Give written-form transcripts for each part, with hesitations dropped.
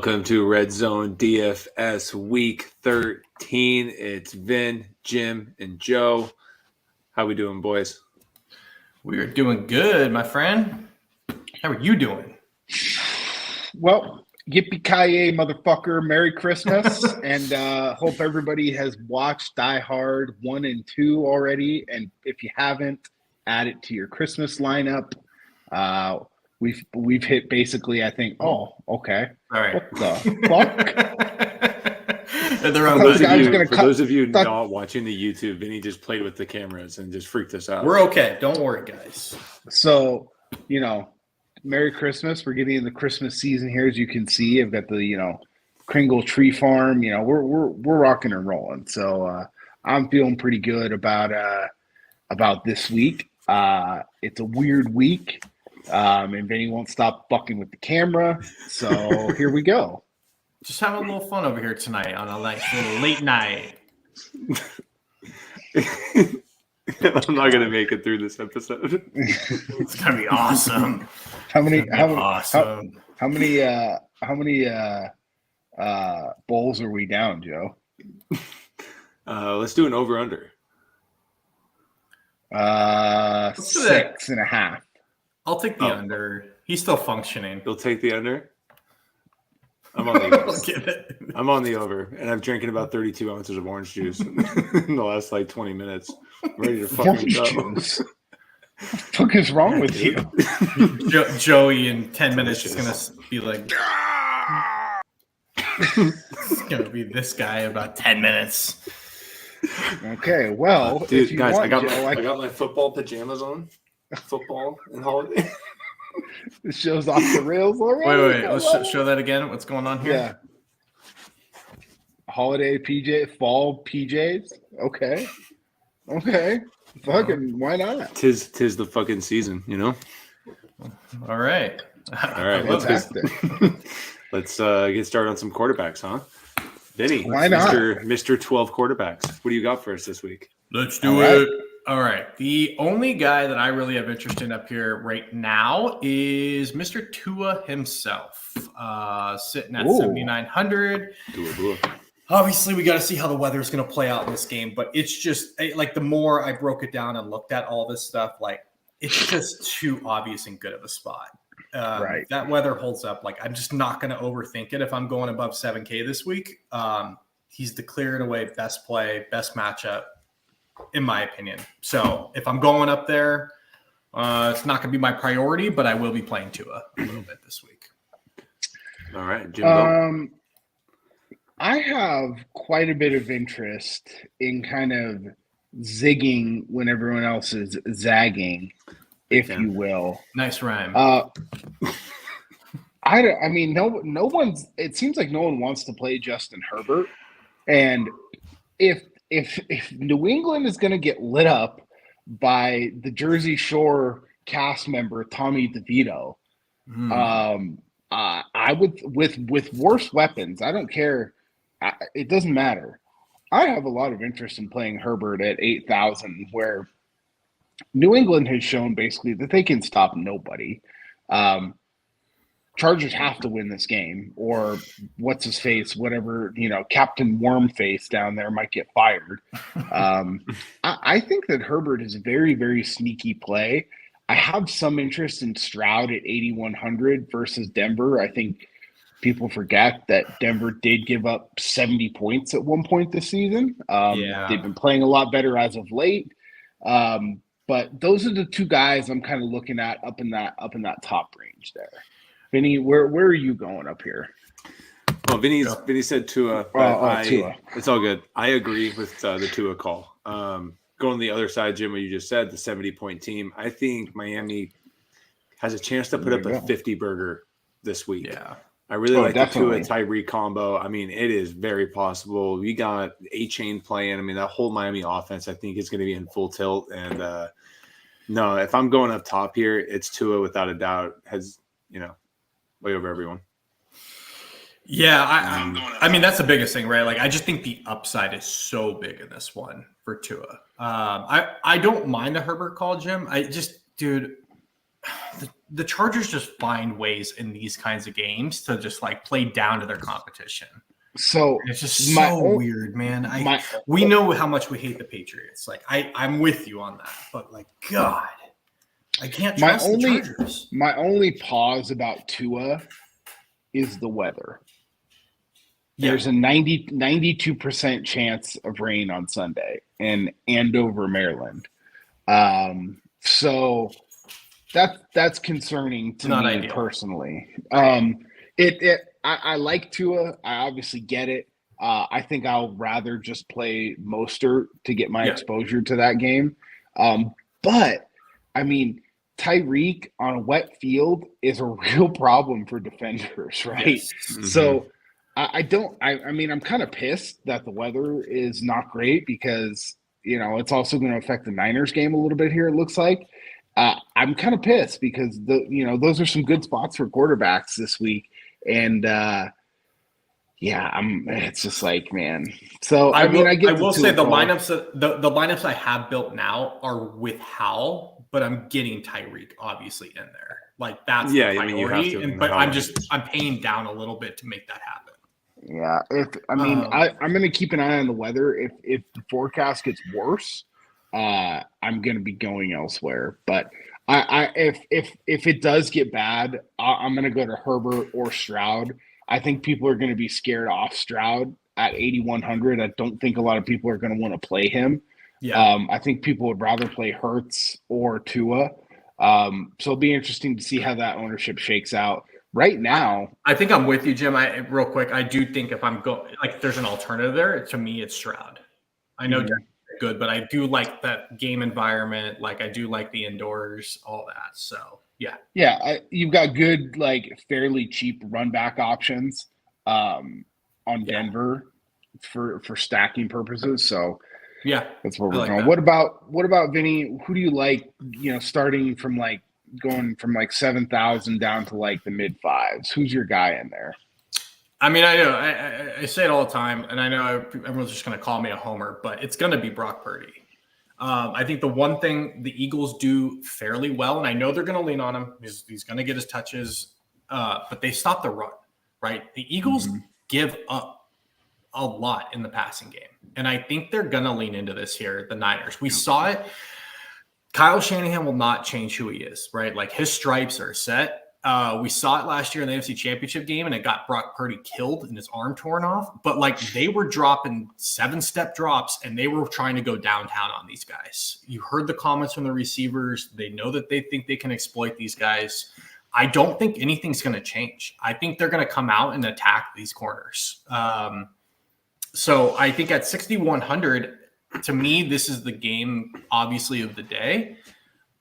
Welcome to Red Zone DFS Week 13. It's Vin, Jim, and Joe. How we doing, boys? We are doing good, my friend. How are you doing? Well, yippee-ki-yay, motherfucker. Merry Christmas. And hope everybody has watched Die Hard 1 and 2 already. And if you haven't, add it to your Christmas lineup. We've hit basically, I think, oh, okay. All right. What the fuck? For those of you not watching the YouTube, Vinnie just played with the cameras and just freaked us out. We're okay. Don't worry, guys. So, Merry Christmas. We're getting in the Christmas season here, as you can see. I've got the, Kringle Tree Farm. We're rocking and rolling. So I'm feeling pretty good about this week. It's a weird week. And Vinny won't stop fucking with the camera. So here we go. Just having a little fun over here tonight on a nice little late night. I'm not gonna make it through this episode. It's gonna be awesome. How many bowls are we down, Joe? Let's do an over under. 6.5. I'll take the under. He's still functioning. You'll take the under? I'm on the over. I'm on the over, and I'm drinking about 32 ounces of orange juice in the last 20 minutes. I'm ready to fucking go. What the fuck is wrong with you? Joey in 10 minutes is gonna be like, it's gonna be this guy in about 10 minutes. Okay, well, dude, if you guys, want, I got my football pajamas on. Football and holiday. This show's off the rails already. Wait. Let's show that again. What's going on here? Yeah. Holiday fall PJs. Okay. Fucking why not? Tis the fucking season, All right. Let's get started on some quarterbacks, huh? Vinny, why not? Mr. 12 quarterbacks. What do you got for us this week? Let's do it. All right. The only guy that I really have interest in up here right now is Mr. Tua himself, sitting at 7,900. Tua. Obviously, we got to see how the weather is going to play out in this game, but it's just the more I broke it down and looked at all this stuff, it's just too obvious and good of a spot. Right. That weather holds up. I'm just not going to overthink it if I'm going above 7K this week. He's the clear and away best play, best matchup, in my opinion. So if I'm going up there, it's not going to be my priority, but I will be playing Tua a little bit this week. All right, Jim. I have quite a bit of interest in kind of zigging when everyone else is zagging, if you will. Nice rhyme. No one's. It seems like no one wants to play Justin Herbert, and if New England is going to get lit up by the Jersey Shore cast member Tommy DeVito, I would with worse weapons. I don't care. It doesn't matter. I have a lot of interest in playing Herbert at 8,000, where New England has shown basically that they can stop nobody. Chargers have to win this game, or what's his face, whatever, Captain Wormface down there might get fired. I think that Herbert is a very, very sneaky play. I have some interest in Stroud at 8,100 versus Denver. I think people forget that Denver did give up 70 points at one point this season. They've been playing a lot better as of late. But those are the two guys I'm kind of looking at up in that top range there. Vinny, where are you going up here? Well, Vinny said Tua. Tua. It's all good. I agree with the Tua call. Going the other side, Jim, what you just said, the 70-point team. I think Miami has a chance to put up a 50 burger this week. Yeah. I really like definitely. the Tua Tyreek combo. I mean, it is very possible. We got A-Chain playing. I mean, that whole Miami offense, I think, is going to be in full tilt. And no, if I'm going up top here, it's Tua without a doubt. Has, way over everyone. Yeah, I mean, that's the biggest thing, right? I just think the upside is so big in this one for Tua. I don't mind the Herbert call, Jim. the Chargers just find ways in these kinds of games to just like play down to their competition. So and it's just so weird, man. We know how much we hate the Patriots. Like I'm with you on that, but like God, I can't trust the Chargers. My only pause about Tua is the weather. There's a 92% chance of rain on Sunday in Andover, Maryland. So that's concerning to me personally. I like Tua. I obviously get it. I think I'll rather just play Mostert to get my exposure to that game. But I mean, Tyreek on a wet field is a real problem for defenders, right? Yes. Mm-hmm. So I mean, I'm kind of pissed that the weather is not great because, it's also going to affect the Niners game a little bit here, it looks like. I'm kind of pissed because those are some good spots for quarterbacks this week. And it's just like, man. So I will say the lineups I have built now are with Howell, but I'm getting Tyreek obviously in there. Like that's the priority. I'm paying down a little bit to make that happen. Yeah, I'm going to keep an eye on the weather. If the forecast gets worse, I'm going to be going elsewhere. But if it does get bad, I'm going to go to Herbert or Stroud. I think people are going to be scared off Stroud at 8,100. I don't think a lot of people are going to want to play him. Yeah. I think people would rather play Hurts or Tua. So it'll be interesting to see how that ownership shakes out. Right now, I think I'm with you, Jim. Real quick, I do think if I'm going, like, there's an alternative there. To me, it's Stroud. I know good, but I do like that game environment. Like, I do like the indoors, all that. So, yeah. Yeah, you've got good, like, fairly cheap run back options on Denver for stacking purposes. So, yeah, that's where we're going. What about Vinny? Who do you like? Starting from going from 7,000 down to the mid fives. Who's your guy in there? I mean, I know I say it all the time, and I know everyone's just going to call me a homer, but it's going to be Brock Purdy. I think the one thing the Eagles do fairly well, and I know they're going to lean on him, he's going to get his touches, but they stop the run, right? The Eagles give up a lot in the passing game, and I think they're going to lean into this here, the Niners. We saw it. Kyle Shanahan will not change who he is, right? Like, his stripes are set. We saw it last year in the NFC Championship game, and it got Brock Purdy killed and his arm torn off. But they were dropping 7-step drops, and they were trying to go downtown on these guys. You heard the comments from the receivers. They know that they think they can exploit these guys. I don't think anything's going to change. I think they're going to come out and attack these corners. So I think at 6,100, to me, this is the game, obviously, of the day.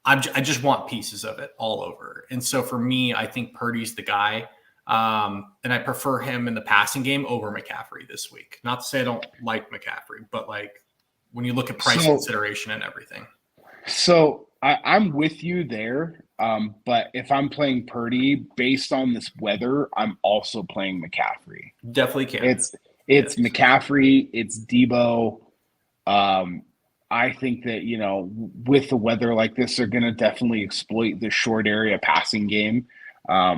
I just want pieces of it all over. And so for me, I think Purdy's the guy. And I prefer him in the passing game over McCaffrey this week. Not to say I don't like McCaffrey, but when you look at price consideration and everything. So I'm with you there. But if I'm playing Purdy based on this weather, I'm also playing McCaffrey. Definitely can. It's McCaffrey. It's Debo. I think that, with the weather like this, they're going to definitely exploit the short area passing game,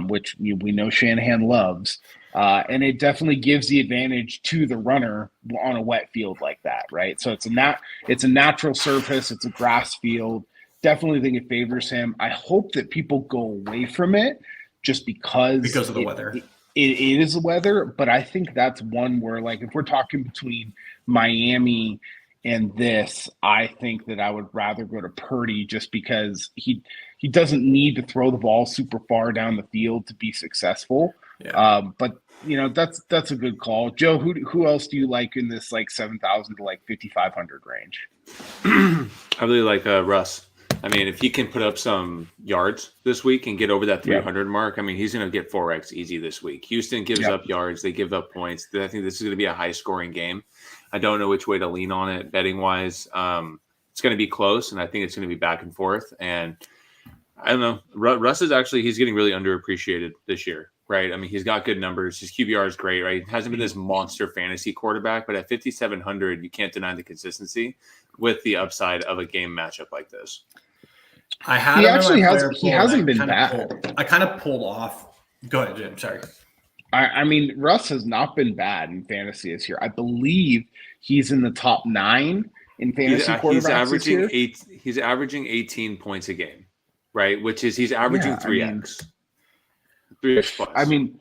which we know Shanahan loves. And it definitely gives the advantage to the runner on a wet field like that, right? So it's a natural surface. It's a grass field. Definitely think it favors him. I hope that people go away from it just because of the weather. It is the weather, but I think that's one where, if we're talking between Miami and this, I think that I would rather go to Purdy just because he doesn't need to throw the ball super far down the field to be successful. Yeah. But that's a good call. Joe, who else do you like in this 7,000 to 5,500 range? I really like Russ. I mean, if he can put up some yards this week and get over that 300 mark, I mean, he's going to get 4x easy this week. Houston gives up yards. They give up points. I think this is going to be a high-scoring game. I don't know which way to lean on it betting-wise. It's going to be close, and I think it's going to be back and forth. And I don't know. Russ is he's getting really underappreciated this year, right? I mean, he's got good numbers. His QBR is great, right? He hasn't been this monster fantasy quarterback, but at 5,700, you can't deny the consistency with the upside of a game matchup like this. I had He him in actually my has. player He pool, hasn't and been I bad. kind of pulled off. Go ahead, Jim. Sorry. I mean, Russ has not been bad in fantasy this year. I believe he's in the top 9 in fantasy quarterbacks this year. He's averaging 18 points a game, right? Which is he's averaging Yeah, I mean, 3x plus. I mean,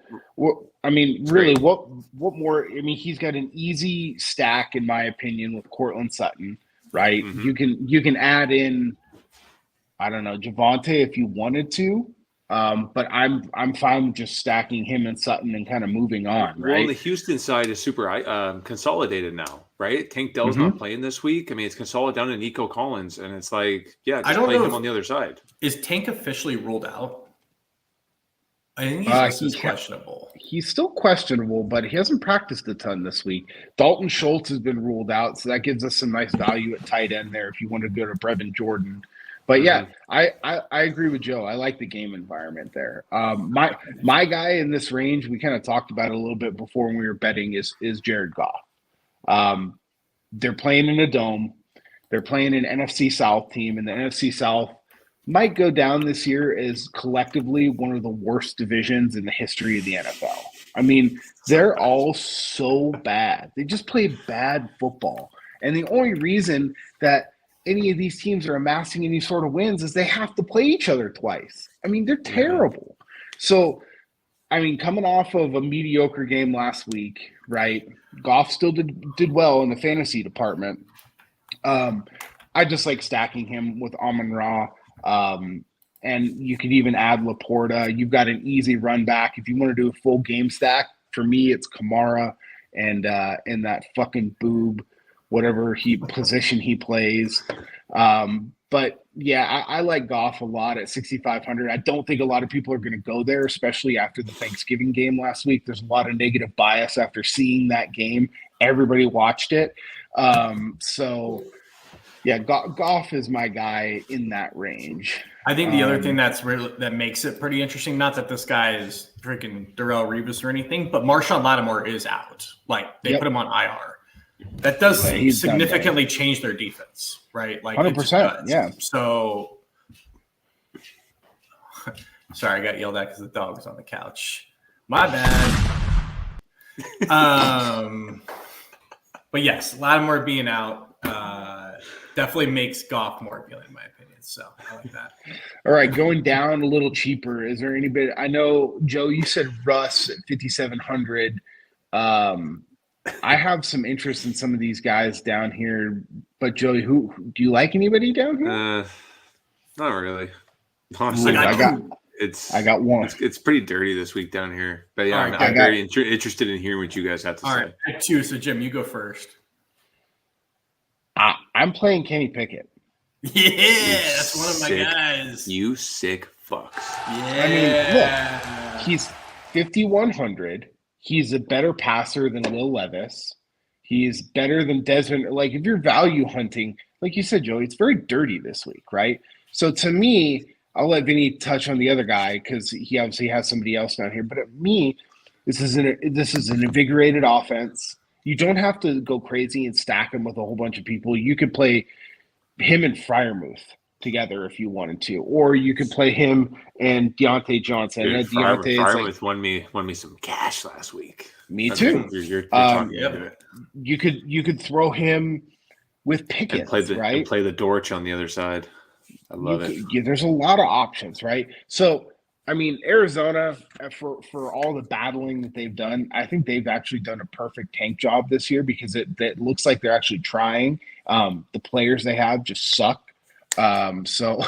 It's really, great. what more? I mean, he's got an easy stack, in my opinion, with Cortland Sutton, right? Mhm. You can add in, I don't know, Javante if you wanted to, but I'm fine with just stacking him and Sutton and kind of moving on, Well, on right? the Houston side is super consolidated now, right? Tank Dell's Mm-hmm. not playing this week. I mean, it's consolidated down to Nico Collins, and it's like, yeah, I just don't play know him on the other side. Is Tank officially ruled out? I think he's listed as questionable. He's still questionable, but he hasn't practiced a ton this week. Dalton Schultz has been ruled out, so that gives us some nice value at tight end there if you want to go to Brevin Jordan. But yeah, I agree with Joe. I like the game environment there. My guy in this range, we kind of talked about it a little bit before when we were betting, is Jared Goff. They're playing in a dome. They're playing an NFC South team, and the NFC South might go down this year as collectively one of the worst divisions in the history of the NFL. I mean, they're all so bad. They just play bad football. And the only reason that any of these teams are amassing any sort of wins is they have to play each other twice. I mean, they're terrible. So, I mean, coming off of a mediocre game last week, right? Goff still did well in the fantasy department. I just like stacking him with Amon-Ra. And you could even add Laporta. You've got an easy run back. If you want to do a full game stack, for me, it's Kamara and that fucking boob, whatever position he plays. But yeah, I like Goff a lot at 6,500. I don't think a lot of people are going to go there, especially after the Thanksgiving game last week. There's a lot of negative bias after seeing that game. Everybody watched it. So yeah, Goff is my guy in that range. I think the other thing that makes it pretty interesting, not that this guy is freaking Darrelle Revis or anything, but Marshawn Lattimore is out. Like they put him on IR. That does significantly change their defense, right? Like 100%. Yeah. So sorry, I got yelled at because the dog was on the couch. My bad. But yes, Lattimore being out definitely makes Goff more appealing, in my opinion. So I like that. All right, going down a little cheaper. Is there anybody? I know, Joe, you said Russ at 5,700. I have some interest in some of these guys down here, but Joey, who do you like anybody down here? Not really. Honestly, I got one. It's pretty dirty this week down here, but yeah, right, I'm very interested in hearing what you guys have to say. All right, I have two. So Jim, you go first. I'm playing Kenny Pickett. Yeah, that's one of my guys. You sick fucks. Yeah. I mean, look, he's 5,100. He's a better passer than Will Levis. He's better than Desmond. Like, if you're value hunting, like you said, Joey, it's very dirty this week, right? So to me, I'll let Vinny touch on the other guy because he obviously has somebody else down here. But at me, this is an invigorated offense. You don't have to go crazy and stack him with a whole bunch of people. You could play him and Freiermuth together if you wanted to, or you could play him and Deontay Johnson. Dude, Freiermuth won me some cash last week. Me too. You're talking into it. You could throw him with Pickett, and play the Dortch on the other side. I love it. There's a lot of options, right? So, I mean, Arizona, for all the battling that they've done, I think they've actually done a perfect tank job this year because it looks like they're actually trying. The players they have just suck. So,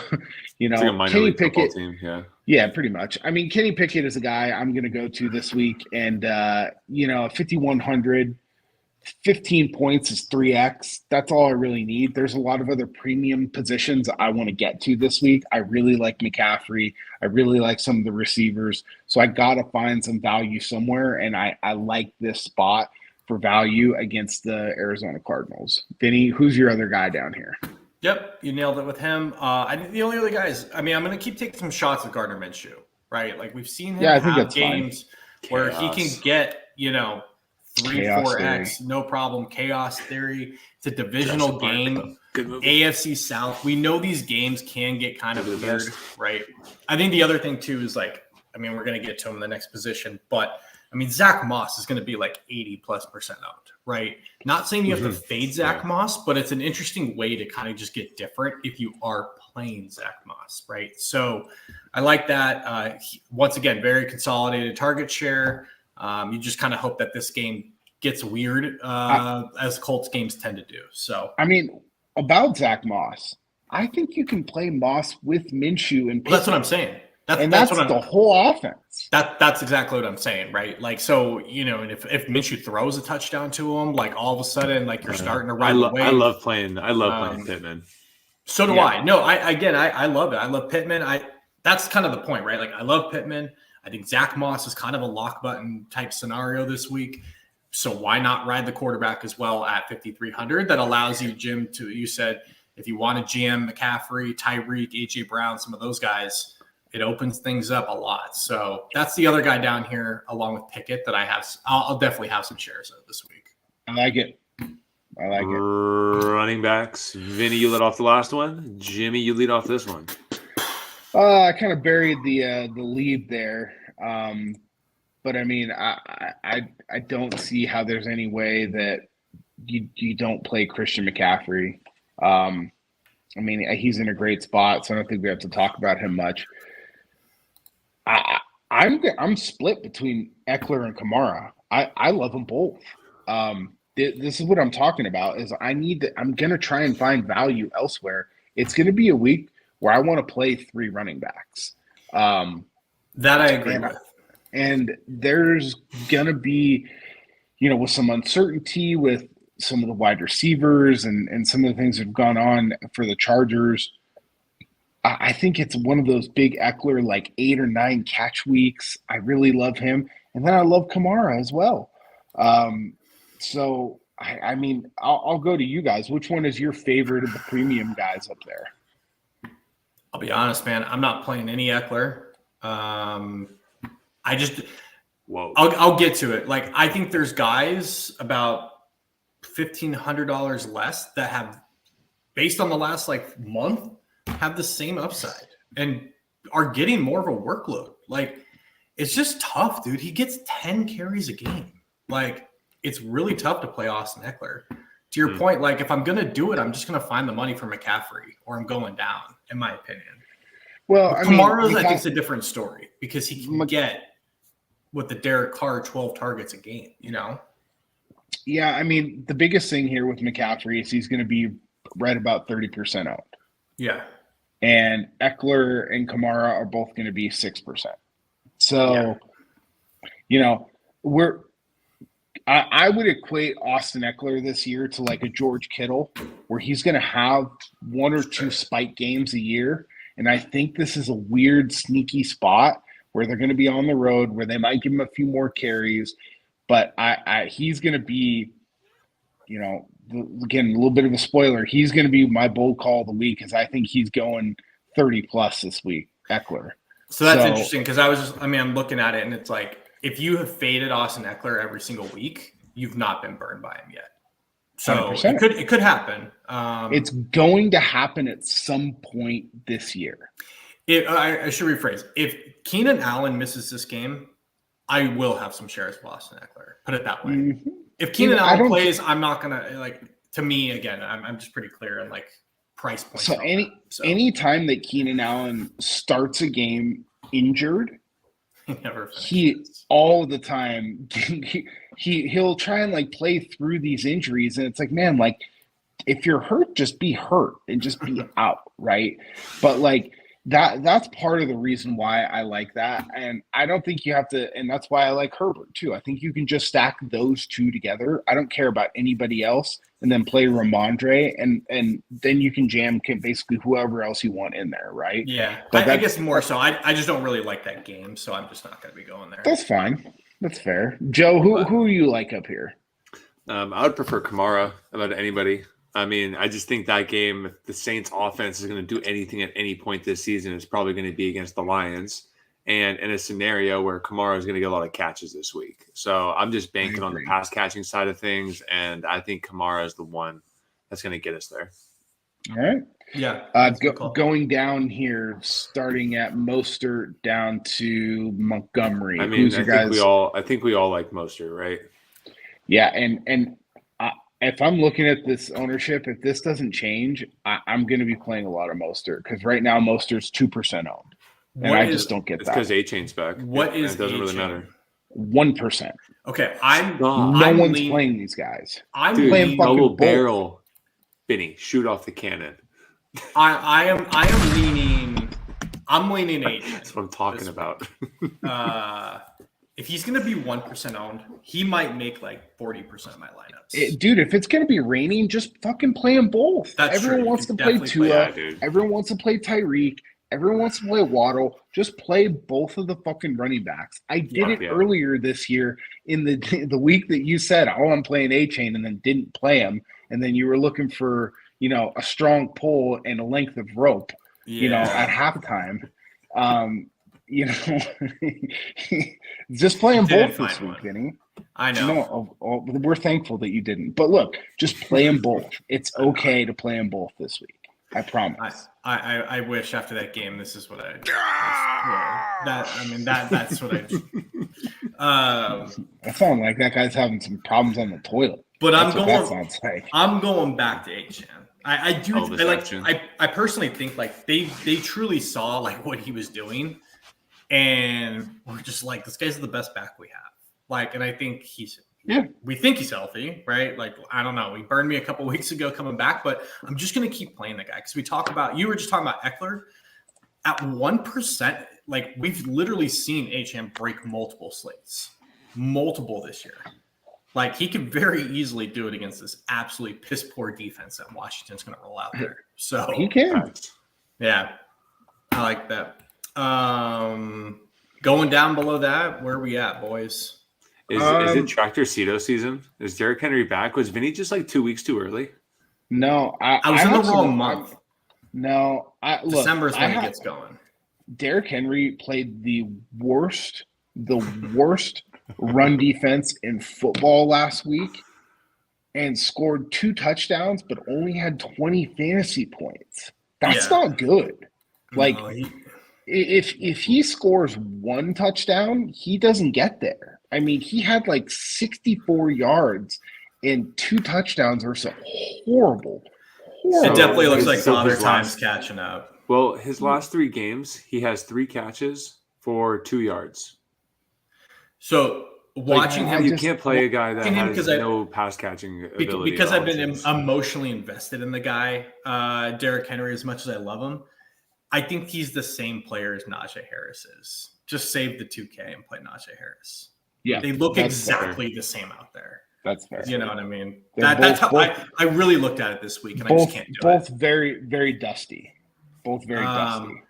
you know, like Kenny Pickett, team, yeah, pretty much. I mean, Kenny Pickett is a guy I'm going to go to this week, and 5,100, 15 points is 3x. That's all I really need. There's a lot of other premium positions I want to get to this week. I really like McCaffrey. I really like some of the receivers. So I got to find some value somewhere, and I like this spot for value against the Arizona Cardinals. Vinny, who's your other guy down here? Yep, you nailed it with him. I think the only other guys, I mean, I'm going to keep taking some shots at Gardner Minshew, right? Like we've seen him have games where he can get, 3-4x, no problem. Chaos theory. It's a divisional game. Good movie. AFC South. We know these games can get kind of They're the weird, best. right? I think the other thing too is like, I mean, we're going to get to him in the next position, but I mean, Zach Moss is going to be like 80+% owned, right? Not saying you have to fade Zach Moss, but it's an interesting way to kind of just get different if you are playing Zach Moss, right? So I like that. Once again, very consolidated target share. You just kind of hope that this game gets weird as Colts games tend to do. So, I mean, about Zach Moss, I think you can play Moss with Minshew and that's what I'm saying. That's what the whole offense. That's exactly what I'm saying, right? Like, so, you know, and if Minshew throws a touchdown to him, like all of a sudden, like you're starting to ride the wave. I love playing Pittman. So do I. No, I love it. I love Pittman. That's kind of the point, right? Like, I love Pittman. I think Zach Moss is kind of a lock button type scenario this week. So why not ride the quarterback as well at 5,300? That allows you, Jim, you said if you want to GM McCaffrey, Tyreek, AJ Brown, some of those guys, it opens things up a lot. So that's the other guy down here, along with Pickett, that I'll definitely have some shares of this week. I like it. Running backs. Vinny, you led off the last one. Jimmy, you lead off this one. I kind of buried the lead there. But I mean, I don't see how there's any way that you don't play Christian McCaffrey. I mean, he's in a great spot, so I don't think we have to talk about him much. I'm split between Eckler and Kamara. I love them both. This is what I'm talking about. Is I'm gonna try and find value elsewhere. It's gonna be a week where I want to play 3 running backs. That I agree with. And there's gonna be, with some uncertainty with some of the wide receivers and some of the things that have gone on for the Chargers. I think it's one of those big Eckler, like 8 or 9 catch weeks. I really love him. And then I love Kamara as well. So, I mean, I'll go to you guys. Which one is your favorite of the premium guys up there? I'll be honest, man. I'm not playing any Eckler. I'll get to it. Like, I think there's guys about $1,500 less that have, based on the last month, have the same upside and are getting more of a workload. Like, it's just tough, dude. He gets 10 carries a game. Like, it's really tough to play Austin Eckler. To your point, like, if I'm going to do it, I'm just going to find the money for McCaffrey or I'm going down, in my opinion. Well, Kamara's, I think, is a different story because he can get with the Derek Carr 12 targets a game, Yeah, I mean, the biggest thing here with McCaffrey is he's going to be right about 30% out. Yeah. And Eckler and Kamara are both going to be 6%. So, I would equate Austin Eckler this year to like a George Kittle, where he's going to have 1 or 2 spike games a year. And I think this is a weird, sneaky spot where they're going to be on the road, where they might give him a few more carries. But he's going to be, again, a little bit of a spoiler. He's going to be my bold call of the week because I think he's going 30+ this week, Eckler. So that's interesting because I'm looking at it and it's like, if you have faded Austin Eckler every single week, you've not been burned by him yet. So 100%. It could happen. It's going to happen at some point this year. I should rephrase. If Keenan Allen misses this game, I will have some shares of Austin Eckler. Put it that way. Mm-hmm. If Keenan Allen plays, I'm not gonna to me again. I'm just pretty clear on price points. So any time that Keenan Allen starts a game injured, he all the time he'll try and play through these injuries, and it's like, man, if you're hurt, just be hurt and just be out, right? But that's part of the reason why I like that. And I don't think you have to, and that's why I like Herbert too. I think you can just stack those two together. I don't care about anybody else, and then play Ramondre, and then you can jam basically whoever else you want in there, right? Yeah, but I guess more so. I just don't really like that game, so I'm just not going to be going there. That's fine. That's fair. Joe, who you like up here? I would prefer Kamara about anybody. I mean, I just think that game, if the Saints offense is going to do anything at any point this season, it's probably going to be against the Lions, and in a scenario where Kamara is going to get a lot of catches this week. So I'm just banking on the pass catching side of things, and I think Kamara is the one that's going to get us there. All right. Yeah. Going down here, starting at Mostert down to Montgomery. I mean, I think we all like Mostert, right? Yeah, and if I'm looking at this ownership, if this doesn't change, I'm going to be playing a lot of Mostert because right now Mostert's 2% owned, and I just don't get it's that. because A-Chain's back. What is it doesn't really A-Chain? matter. 1%. Okay, no one's playing these guys. I'm playing double fucking barrel. Vinnie, shoot off the cannon. I'm leaning A-Chain. That's what I'm talking about. If he's going to be 1% owned, he might make like 40% of my lineups. Dude, if it's going to be raining, just fucking play them both. Everyone wants to play Tua. Everyone wants to play Tyreek. Everyone wants to play Waddle. Just play both of the fucking running backs. I did it earlier this year in the week that you said, oh, I'm playing A-Chain, and then didn't play him. And then you were looking for, a strong pull and a length of rope, at halftime. Just play them both this week, Vinny. I know. We're thankful that you didn't. But look, just play them both. It's okay to play them both this week. I promise. I wish after that game, this is what I. That's what I. That sounds like that guy's having some problems on the toilet. But that sounds like. I'm going back to A-Chan. I do. I personally think like they truly saw like what he was doing, and we're just like, this guy's the best back we have. Like, and I think we think he's healthy, right? Like, I don't know. He burned me a couple weeks ago coming back, but I'm just going to keep playing the guy because you were just talking about Eckler at 1%. Like, we've literally seen HM break multiple slates, multiple this year. Like, he could very easily do it against this absolutely piss poor defense that Washington's going to roll out there. So he can. Yeah, I like that. Going down below that, where are we at, boys? Is it Tractor Cito season? Is Derrick Henry back? Was Vinny just like 2 weeks too early? No, I was in the wrong month. No, December is when it gets going. Derrick Henry played the worst run defense in football last week and scored 2 touchdowns, but only had 20 fantasy points. That's not good. Like, if he scores 1 touchdown, he doesn't get there. I mean, he had like 64 yards and 2 touchdowns versus horrible. It definitely looks like Father Time's catching up. Well, his last 3 games, he has 3 catches for 2 yards. So watching him, you can't play a guy that has no pass catching ability. Because I've been emotionally invested in the guy, Derrick Henry, as much as I love him. I think he's the same player as Najee Harris is. Just save the 2K and play Najee Harris. Yeah, they look exactly the same out there. That's fair. You know what I mean? That's how I really looked at it this week, and I just can't do it. Both very, very dusty. Both very dusty.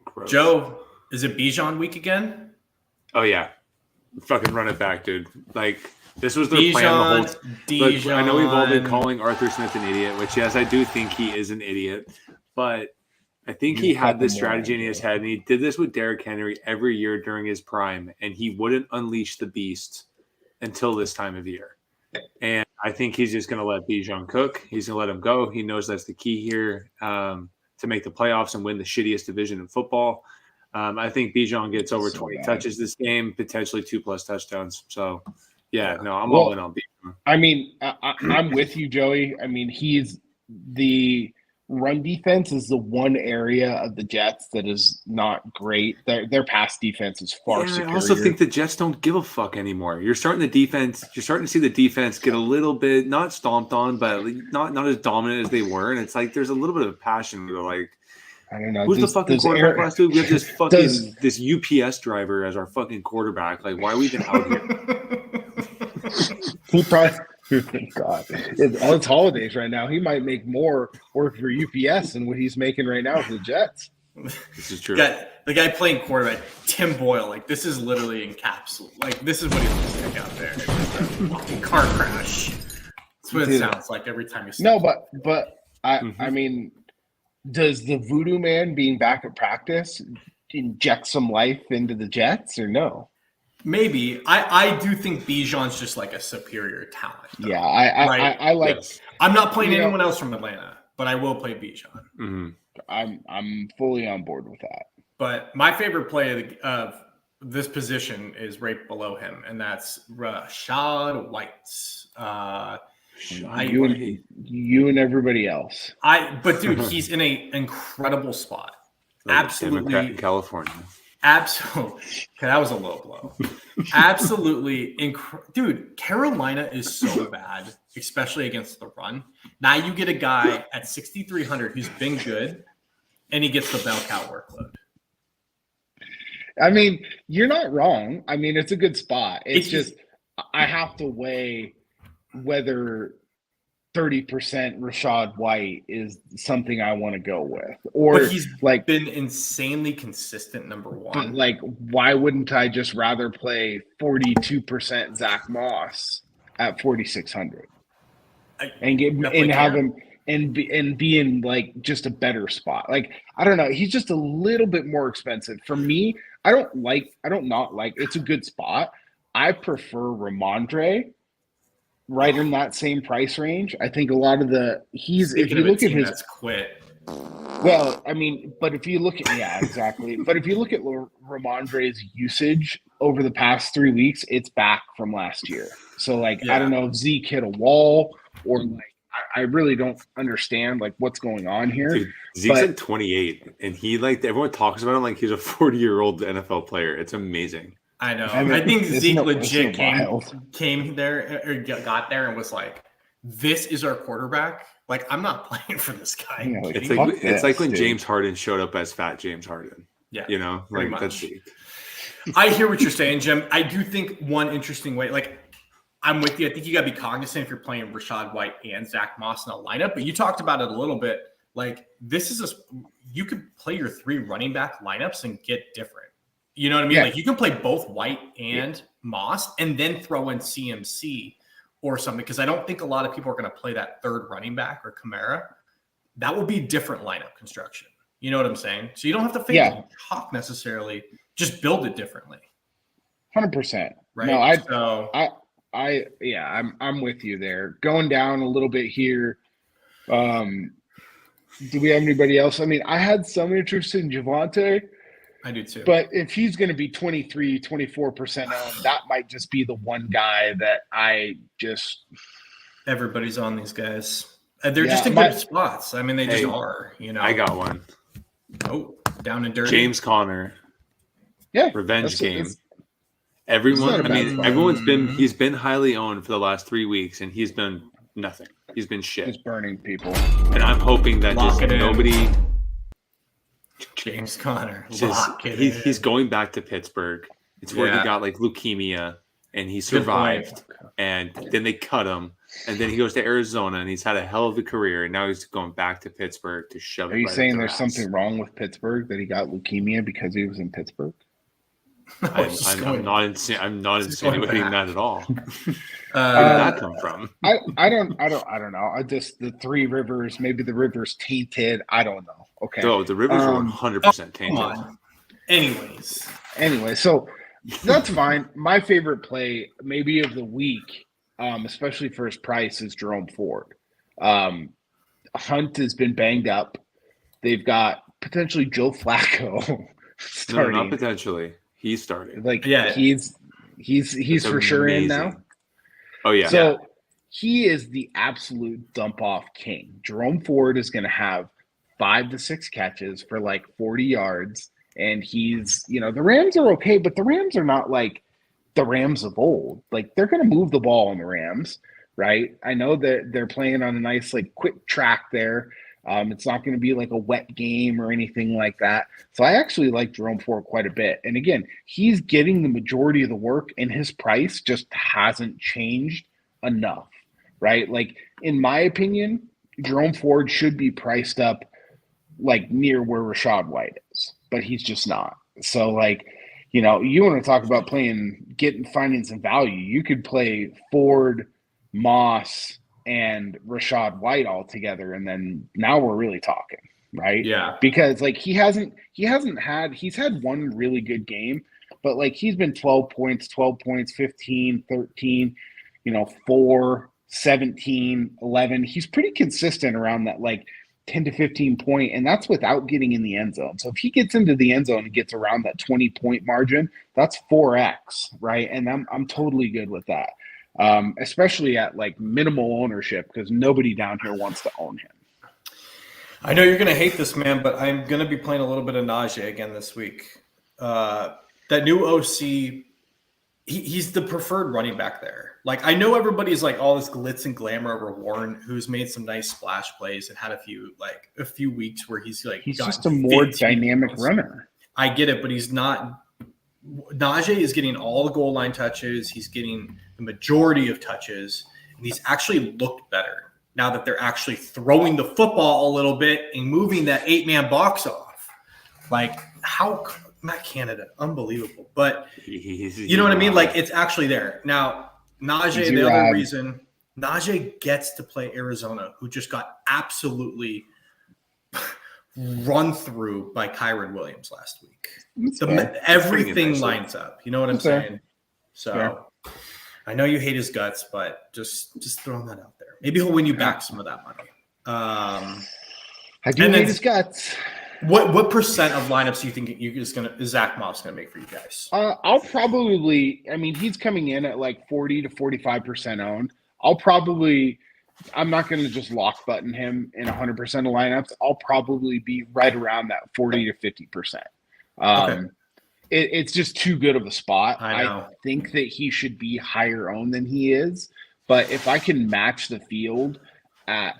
Gross. Joe, is it Bijan week again? Oh yeah, fucking run it back, dude. Like this was their plan the whole time. Look, I know we've all been calling Arthur Smith an idiot, which yes, I do think he is an idiot, but I think he had this strategy in his head, and he did this with Derrick Henry every year during his prime, and he wouldn't unleash the beast until this time of year. And I think he's just going to let Bijan cook. He's going to let him go. He knows that's the key here to make the playoffs and win the shittiest division in football. I think Bijan gets over 20 touches this game, potentially 2+ touchdowns. So, I'm all in on Bijan. I mean, I'm with you, Joey. I mean, he's the run defense is the one area of the Jets that is not great. Their pass defense is far superior. I also think the Jets don't give a fuck anymore. You're starting to see the defense get a little bit not stomped on, but not as dominant as they were. And it's like there's a little bit of passion. They're like, I don't know. Who's the fucking quarterback last week? We have this fucking this UPS driver as our fucking quarterback. Like, why are we even out here? He probably. God, it's holidays right now. He might make more work for UPS than what he's making right now for the Jets. This is true. The guy playing quarterback, Tim Boyle. Like this is literally encapsulated. Like this is what he looks like out there. It's just a fucking car crash. That's what it sounds like every time you. No, but I mean, does the Voodoo Man being back at practice inject some life into the Jets or no? Maybe. I do think Bijan's just like a superior talent. Though, yeah, I like. Yes. I'm not playing anyone else from Atlanta. but I will play Bijan. Mm-hmm. I'm fully on board with that. But my favorite play of this position is right below him, and that's Rashad White. You and everybody else. But dude, he's in an incredible spot. Like Absolutely, Democrat in California. Absolutely. Okay, that was a low blow. Absolutely. Dude, Carolina is so bad, especially against the run. Now you get a guy at 6,300 who's been good, and he gets the bell cow workload. I mean, you're not wrong. I mean, it's a good spot. It's just I have to weigh whether 30% Rashad White is something I want to go with, or but he's been insanely consistent. Number one, but why wouldn't I just rather play 42% Zach Moss at 4,600 and have him and be in just a better spot? I don't know. He's just a little bit more expensive for me. I don't not like. It's a good spot. I prefer Ramondre. Right in that same price range. I think a lot of if you look at his that's quit. Well, I mean, but if you look at exactly. But if you look at Ramondre's usage over the past 3 weeks, it's back from last year. So I don't know if Zeke hit a wall or I really don't understand what's going on here. Dude, Zeke's at 28, and he everyone talks about him like he's a 40-year-old NFL player. It's amazing. I know. I think Zeke legit came there or got there and was like, "This is our quarterback." I'm not playing for this guy. Yeah, it's like when James Harden showed up as fat James Harden. Yeah, that's Zeke. I hear what you're saying, Jim. I do think one interesting way, I'm with you. I think you got to be cognizant if you're playing Rashad White and Zach Moss in a lineup. But you talked about it a little bit. This is you could play your 3 running back lineups and get different. You know what I mean? Yeah. You can play both White and Moss and then throw in CMC or something, because I don't think a lot of people are going to play that third running back or Kamara. That will be different lineup construction. You know what I'm saying? So you don't have to fade Hawk necessarily. Just build it differently. 100%. Right? No, I'm with you there. Going down a little bit here. Do we have anybody else? I mean, I had some interest in Javonte. I do too. But if he's going to be 23, 24% owned, that might just be the one guy that I just. Everybody's on these guys. They're just in good spots. I mean, they just are. I got one. Oh, down and dirty. James Conner. Yeah. Revenge game. He's been highly owned for the last 3 weeks, and he's been nothing. He's been shit. He's burning people. And I'm hoping that nobody. James Conner. He's going back to Pittsburgh. It's where he got leukemia and he survived. And then they cut him. And then he goes to Arizona and he's had a hell of a career. And now he's going back to Pittsburgh to shove it. Are you saying there's something wrong with Pittsburgh, that he got leukemia because he was in Pittsburgh? I'm not insinuating that at all. Where did that come from? I don't know. The 3 rivers, maybe the river's tainted. I don't know. Okay. So the rivers are 100% tainted. Anyway, so that's fine. My favorite play, maybe of the week, especially for his price, is Jerome Ford. Hunt has been banged up. They've got potentially Joe Flacco starting. No, not potentially. He's starting. He's for sure in now. Oh yeah. So he is the absolute dump off king. Jerome Ford is going to have 5 to 6 catches for 40 yards. And he's, the Rams are okay, but the Rams are not like the Rams of old. They're going to move the ball on the Rams, right? I know that they're playing on a nice, quick track there. It's not going to be a wet game or anything like that. So I actually like Jerome Ford quite a bit. And again, he's getting the majority of the work, and his price just hasn't changed enough, right? In my opinion, Jerome Ford should be priced up near where Rashad White is, but he's just not. So you want to talk about finding some value. You could play Ford, Moss, and Rashad White all together, and then now we're really talking, right? Yeah. Because he's had one really good game, but he's been 12 points, 15, 13, 4, 17, 11. He's pretty consistent around that. 10 to 15 point, and that's without getting in the end zone. So if he gets into the end zone and gets around that 20-point margin, that's 4x, right? And I'm totally good with that, especially at like minimal ownership, because nobody down here wants to own him. I know you're going to hate this, man, but I'm going to be playing a little bit of Najee again this week. That new OC, he's the preferred running back there. Like, I know everybody's like all this glitz and glamour over Warren, who's made some nice splash plays and had a few weeks where he's just a more dynamic runner. I get it, but he's not. Najee is getting all the goal line touches. He's getting the majority of touches, and he's actually looked better now that they're actually throwing the football a little bit and moving that 8-man box off. Like, how Matt Canada, unbelievable. But you know what I mean? Like, it's actually there. Now, Najee, the other reason, Najee gets to play Arizona, who just got absolutely run through by Kyron Williams last week. Everything lines up. You know what I'm saying? So I know you hate his guts, but just throwing that out there. Maybe he'll win you back some of that money. I do hate his guts. What percent of lineups do you think Zach Moss gonna make for you guys? I'll probably. I mean, he's coming in at like 40 to 45% owned. I'm not going to just lock button him in 100% of lineups. I'll probably be right around that 40 to 50%. Okay. It's just too good of a spot. I think that he should be higher owned than he is, but if I can match the field at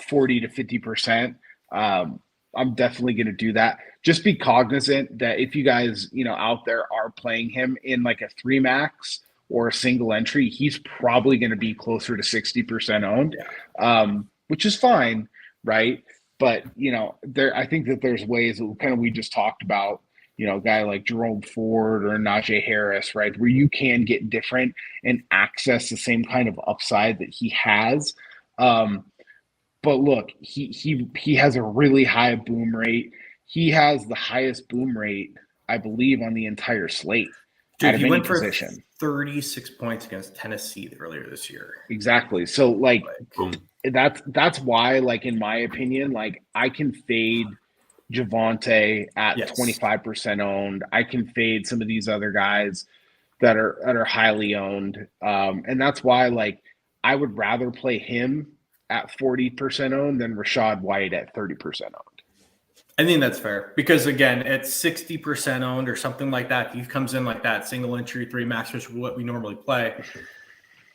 40 to 50%, I'm definitely going to do that. Just be cognizant that if you guys, out there are playing him in like a 3 max or a single entry, he's probably going to be closer to 60% owned, which is fine, right? But, I think that there's ways that kind of we just talked about, a guy like Jerome Ford or Najee Harris, right, where you can get different and access the same kind of upside that he has. But look, he has a really high boom rate. He has the highest boom rate, I believe, on the entire slate. Dude, he went for 36 points against Tennessee earlier this year. Exactly. So, that's why, in my opinion, I can fade Javonte at 25% owned. I can fade some of these other guys that are highly owned. And that's why, I would rather play him at 40% owned than Rachaad White at 30% owned. I think that's fair because, again, at 60% owned or something like that, if he comes in like that, single entry, 3 max, which is what we normally play,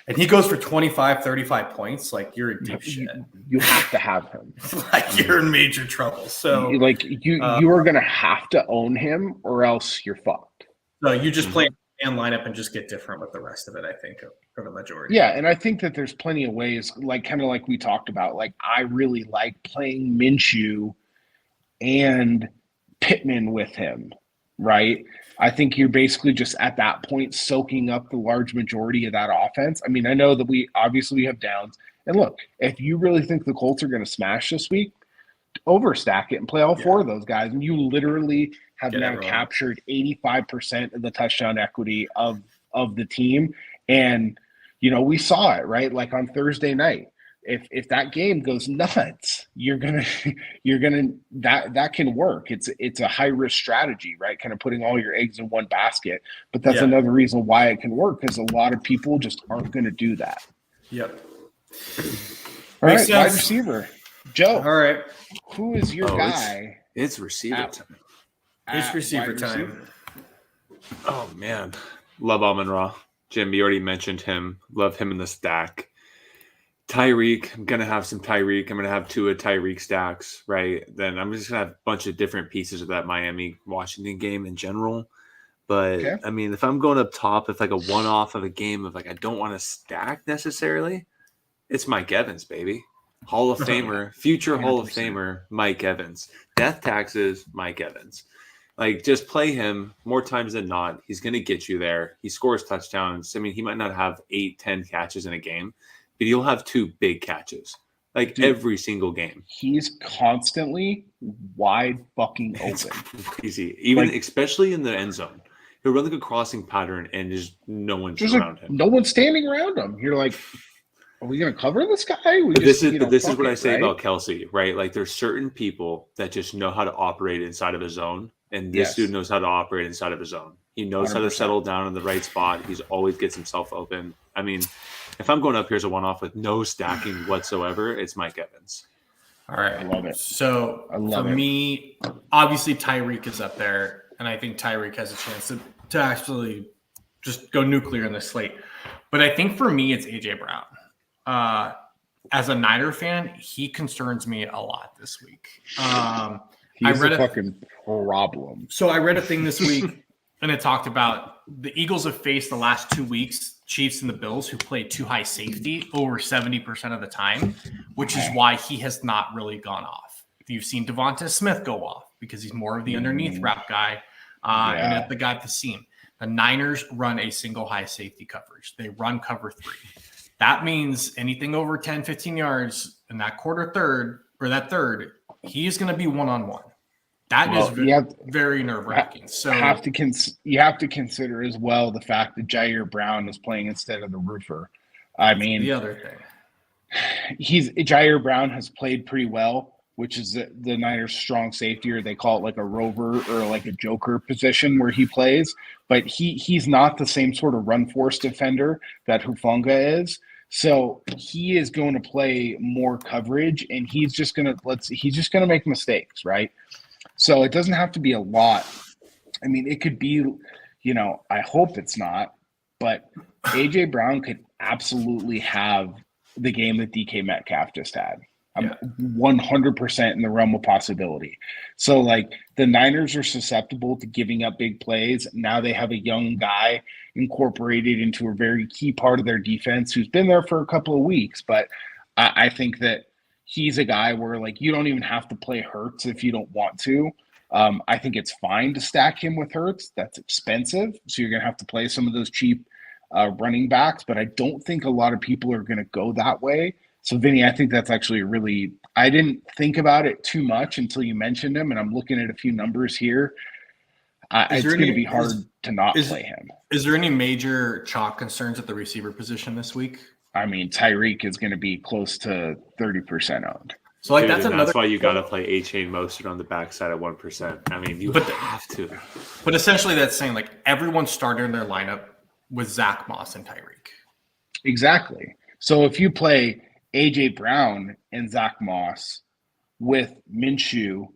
and he goes for 25, 35 points, you're in deep shit. You have to have him. You're in major trouble. So, you are going to have to own him or else you're fucked. So you just play and lineup and just get different with the rest of it, I think, for the majority. Yeah, and I think that there's plenty of ways, kind of like we talked about. I really like playing Minshew and Pittman with him, right? I think you're basically just at that point soaking up the large majority of that offense. I mean, I know that we obviously have downs. And look, if you really think the Colts are going to smash this week, overstack it and play all 4 of those guys. And you literally have now captured 85% of the touchdown equity of the team. And, we saw it, right? On Thursday night. If that game goes nuts, that can work. It's a high risk strategy, right? Kind of putting all your eggs in one basket. But that's another reason why it can work, because a lot of people just aren't going to do that. Yep. All right, wide receiver, Joe. All right, who is your guy? It's receiver time. It's receiver time. Oh man, love Amon-Ra. Jim, you already mentioned him. Love him in the stack. Tyreek, I'm going to have some Tyreek. I'm going to have 2 of Tyreek stacks, right? Then I'm just going to have a bunch of different pieces of that Miami-Washington game in general. But, I mean, if I'm going up top, if a one-off of a game of I don't want to stack necessarily, it's Mike Evans, baby. Hall of Famer, future 100%. Hall of Famer, Mike Evans. Death taxes, Mike Evans. Just play him more times than not. He's going to get you there. He scores touchdowns. I mean, he might not have 8, 10 catches in a game, but you'll have 2 big catches, every single game. He's constantly wide fucking open. It's crazy. Even especially in the end zone. He'll run a crossing pattern and just no one's around him. No one's standing around him. You're like, Are we going to cover this guy? This is what I say about Kelsey, right? Like there's certain people that just know how to operate inside of a zone, and this dude knows how to operate inside of a zone. He knows 100%. How to settle down in the right spot. He's always gets himself open. I mean, if I'm going up here as a one-off with no stacking whatsoever, it's Mike Evans. All right. I love it. So for me, obviously Tyreek is up there, and I think Tyreek has a chance to actually just go nuclear in this slate. But I think for me, it's AJ Brown. As a Niner fan, he concerns me a lot this week. He's a fucking problem. So I read a thing this week, and it talked about the Eagles have faced the last 2 weeks Chiefs and the Bills, who play too high safety over 70% of the time, which is why he has not really gone off. You've seen Devonta Smith go off because he's more of the underneath route guy and the guy at the seam. The Niners run a single high safety coverage. They run cover 3. That means anything over 10, 15 yards in that that third, he is going to be one-on-one. That is very nerve-wracking. So you have to consider as well the fact that Jair Brown is playing instead of the roofer. I mean, the other thing, Jair Brown has played pretty well, which is the Niners' strong safety, or they call it like a rover or like a joker position where he plays. But he's not the same sort of run force defender that Hufanga is. So he is going to play more coverage, and he's just going to make mistakes, right? So it doesn't have to be a lot. I mean, it could be, I hope it's not, but AJ Brown could absolutely have the game that DK Metcalf just had. I'm 100% in the realm of possibility. So, like, the Niners are susceptible to giving up big plays. Now they have a young guy incorporated into a very key part of their defense who's been there for a couple of weeks. But I think that he's a guy where, like, you don't even have to play Hurts if you don't want to. I think it's fine to stack him with Hurts. That's expensive. So you're going to have to play some of those cheap running backs. But I don't think a lot of people are going to go that way. So, Vinny, I think that's actually I didn't think about it too much until you mentioned him, and I'm looking at a few numbers here. It's going to be hard to not play him. Is there any major chalk concerns at the receiver position this week? I mean, Tyreek is going to be close to 30% owned. So, like, that's why you got to play A-Chain Mostert on the backside at 1%. I mean, you have to. But essentially, that's saying, like, everyone started in their lineup with Zach Moss and Tyreek. Exactly. So if you play AJ Brown and Zach Moss with Minshew,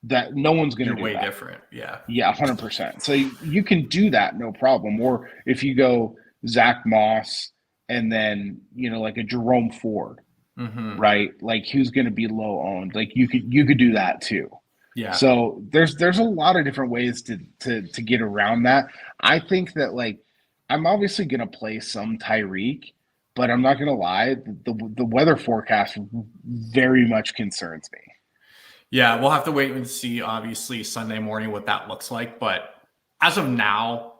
that no one's going to do way that. Different. Yeah. Yeah, 100%. So you can do that, no problem. Or if you go Zach Moss and then, like a Jerome Ford, right? Like, who's going to be low owned? Like, you could do that too. Yeah. So there's a lot of different ways to get around that. I think that, like, I'm obviously going to play some Tyreek, but I'm not going to lie, the weather forecast very much concerns me. Yeah, we'll have to wait and see, obviously, Sunday morning what that looks like. But as of now,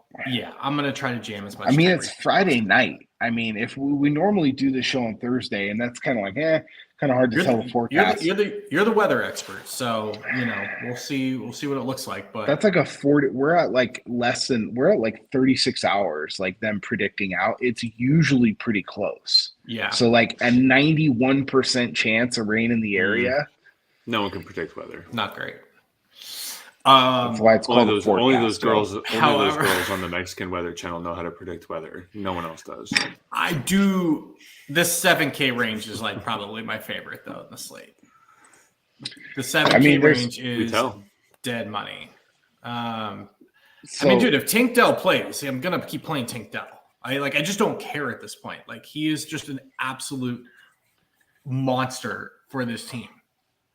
I'm going to try to jam as much. I mean, it's Friday night. I mean, if we normally do the show on Thursday, and that's kind of like, kind of hard to tell the forecast. You're the weather expert, so we'll see what it looks like. But that's like a 40. We're at like 36 hours, like them predicting out. It's usually pretty close. Yeah. So like a 91% chance of rain in the area. No one can predict weather. Not great. That's why it's called only those girls on the Mexican Weather Channel know how to predict weather. No one else does. I do. This 7K range is like probably my favorite though in the slate. The 7K range is dead money. I mean, dude, if Tank Dell plays, I'm gonna keep playing Tank Dell. I just don't care at this point. Like, he is just an absolute monster for this team.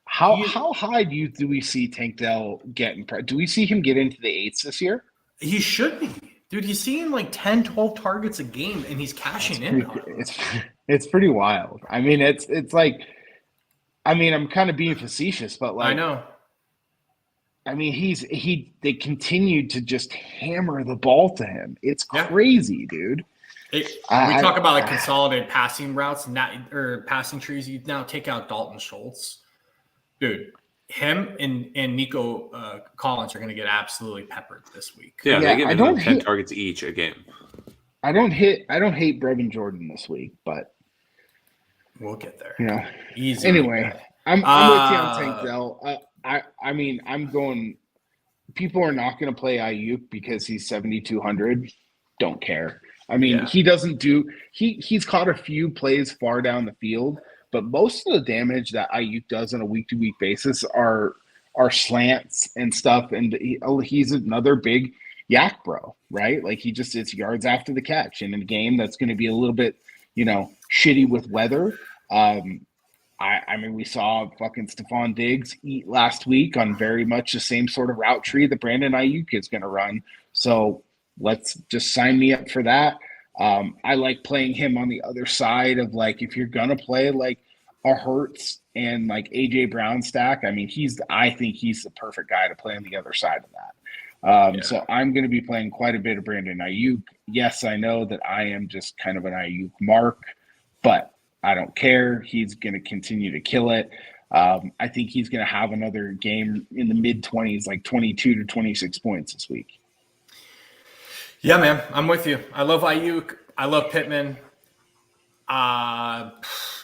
How high do we see Tank Dell getting? Do we see him get into the 8s this year? He should be. Dude, he's seeing like 10, 12 targets a game, and he's cashing in. It's pretty wild. I mean, it's like, I mean, I'm kind of being facetious, but like, I know. I mean, they continued to just hammer the ball to him. It's crazy, dude. We talk about like consolidated passing routes or passing trees. You now take out Dalton Schultz. Dude, him and Nico Collins are going to get absolutely peppered this week. Yeah, they give them 10 targets each a game. I don't hate Brevin Jordan this week, but We'll get there. Yeah. Easy. Anyway, I'm with you on Tank Dell. I mean, I'm going. People are not going to play Ayuk because he's 7,200. Don't care. I mean, he doesn't do. He's caught a few plays far down the field, but most of the damage that Ayuk does on a week-to-week basis are slants and stuff. And he's another big yak bro, right? Like it's yards after the catch, and in a game that's going to be a little bit, shitty with weather. I mean, we saw fucking Stephon Diggs eat last week on very much the same sort of route tree that Brandon Ayuk is going to run. So let's just sign me up for that. I like playing him on the other side of, like, if you're going to play like a Hurts and like AJ Brown stack, I mean, I think he's the perfect guy to play on the other side of that. So I'm going to be playing quite a bit of Brandon Ayuk. Yes, I know that I am just kind of an Ayuk mark, but I don't care. He's going to continue to kill it. I think he's going to have another game in the mid-20s, like 22 to 26 points this week. Yeah, man, I'm with you. I love Ayuk. I love Pittman.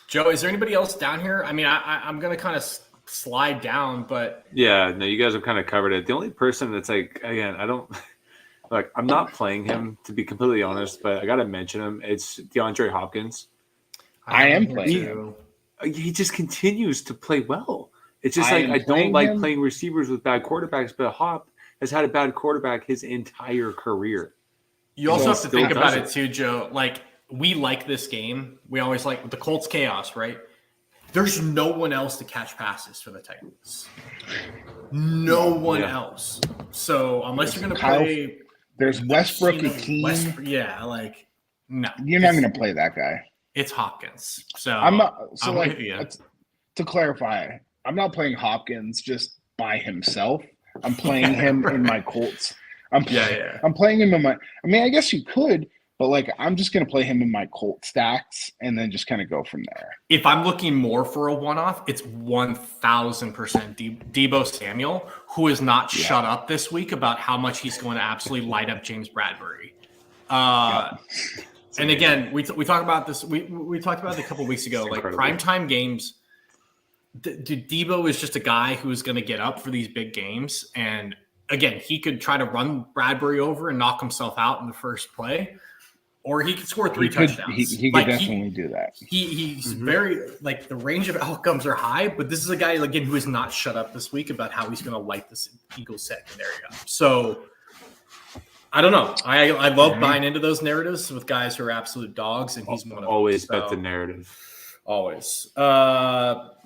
Joe, is there anybody else down here? I mean, I'm going to kind of slide down, but yeah, no, you guys have kind of covered it. The only person that's like, again, I'm not playing him, to be completely honest, but I got to mention him. It's DeAndre Hopkins. I am playing him. He just continues to play well. It's just I don't like playing receivers with bad quarterbacks, but Hop has had a bad quarterback his entire career. You also have to think about it too, Joe. Like, we like this game. We always like the Colts chaos, right? There's no one else to catch passes for the Titans. No one else. So unless you're going to play, there's Westbrook and Keene. No, you're not going to play that guy. It's Hopkins. So I'm not. So I'm to clarify, I'm not playing Hopkins just by himself. I'm playing him in my Colts. I'm playing him in my. I mean, I guess you could, but like, I'm just going to play him in my Colt stacks and then just kind of go from there. If I'm looking more for a one-off, it's 1,000% Deebo Samuel, who is not shut up this week about how much he's going to absolutely light up James Bradbury. And again, we talked about this. We talked about it a couple of weeks ago. Like, primetime games, Deebo is just a guy who is going to get up for these big games. And again, he could try to run Bradbury over and knock himself out in the first play, or he could score three touchdowns. He could definitely do that. He's very, like, the range of outcomes are high, but this is a guy, again, who is not shut up this week about how he's going to light this Eagles secondary up. So I don't know. I love buying into those narratives with guys who are absolute dogs, and he's one of them. Always bet the narrative. Always.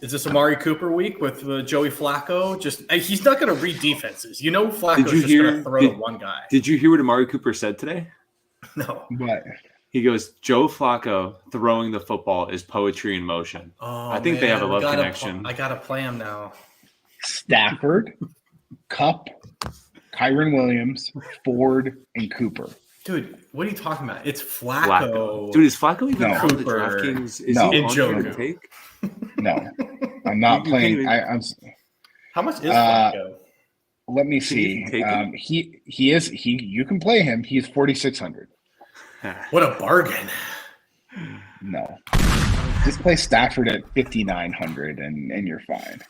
Is this Amari Cooper week with Joey Flacco? He's not going to read defenses. Flacco's just going to throw to one guy. Did you hear what Amari Cooper said today? No. What? He goes, Joe Flacco throwing the football is poetry in motion. Oh, I think they have a love connection. I got to play him now. Stafford, Kupp, Kyron Williams, Ford, and Cooper. Dude, what are you talking about? It's Flacco. Dude, is Flacco even on the DraftKings? Is he on Joe take? No, I'm not playing. How much is Flacco? Let me see. He is. You can play him. He's 4,600. What a bargain! No, just play Stafford at 5,900, and you're fine.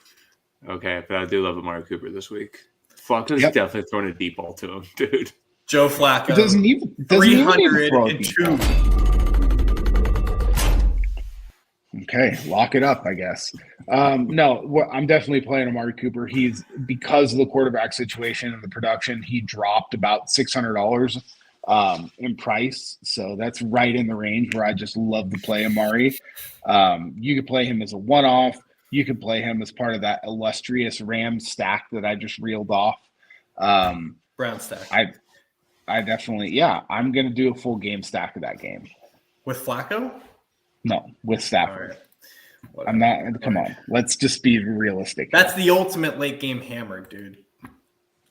Okay, but I do love Amari Cooper this week. Flacco's definitely throwing a deep ball to him, dude. Joe Flacco doesn't even 302. Okay, lock it up, I guess. No, I'm definitely playing Amari Cooper. He's, because of the quarterback situation and the production, he dropped about $600 in price. So that's right in the range where I just love to play Amari. You could play him as a one-off. You could play him as part of that illustrious Rams stack that I just reeled off. Brown stack. I definitely, I'm going to do a full game stack of that game. With Flacco? No, with Stafford. Right. I'm not, come on. Let's just be realistic. That's the ultimate late game hammer, dude.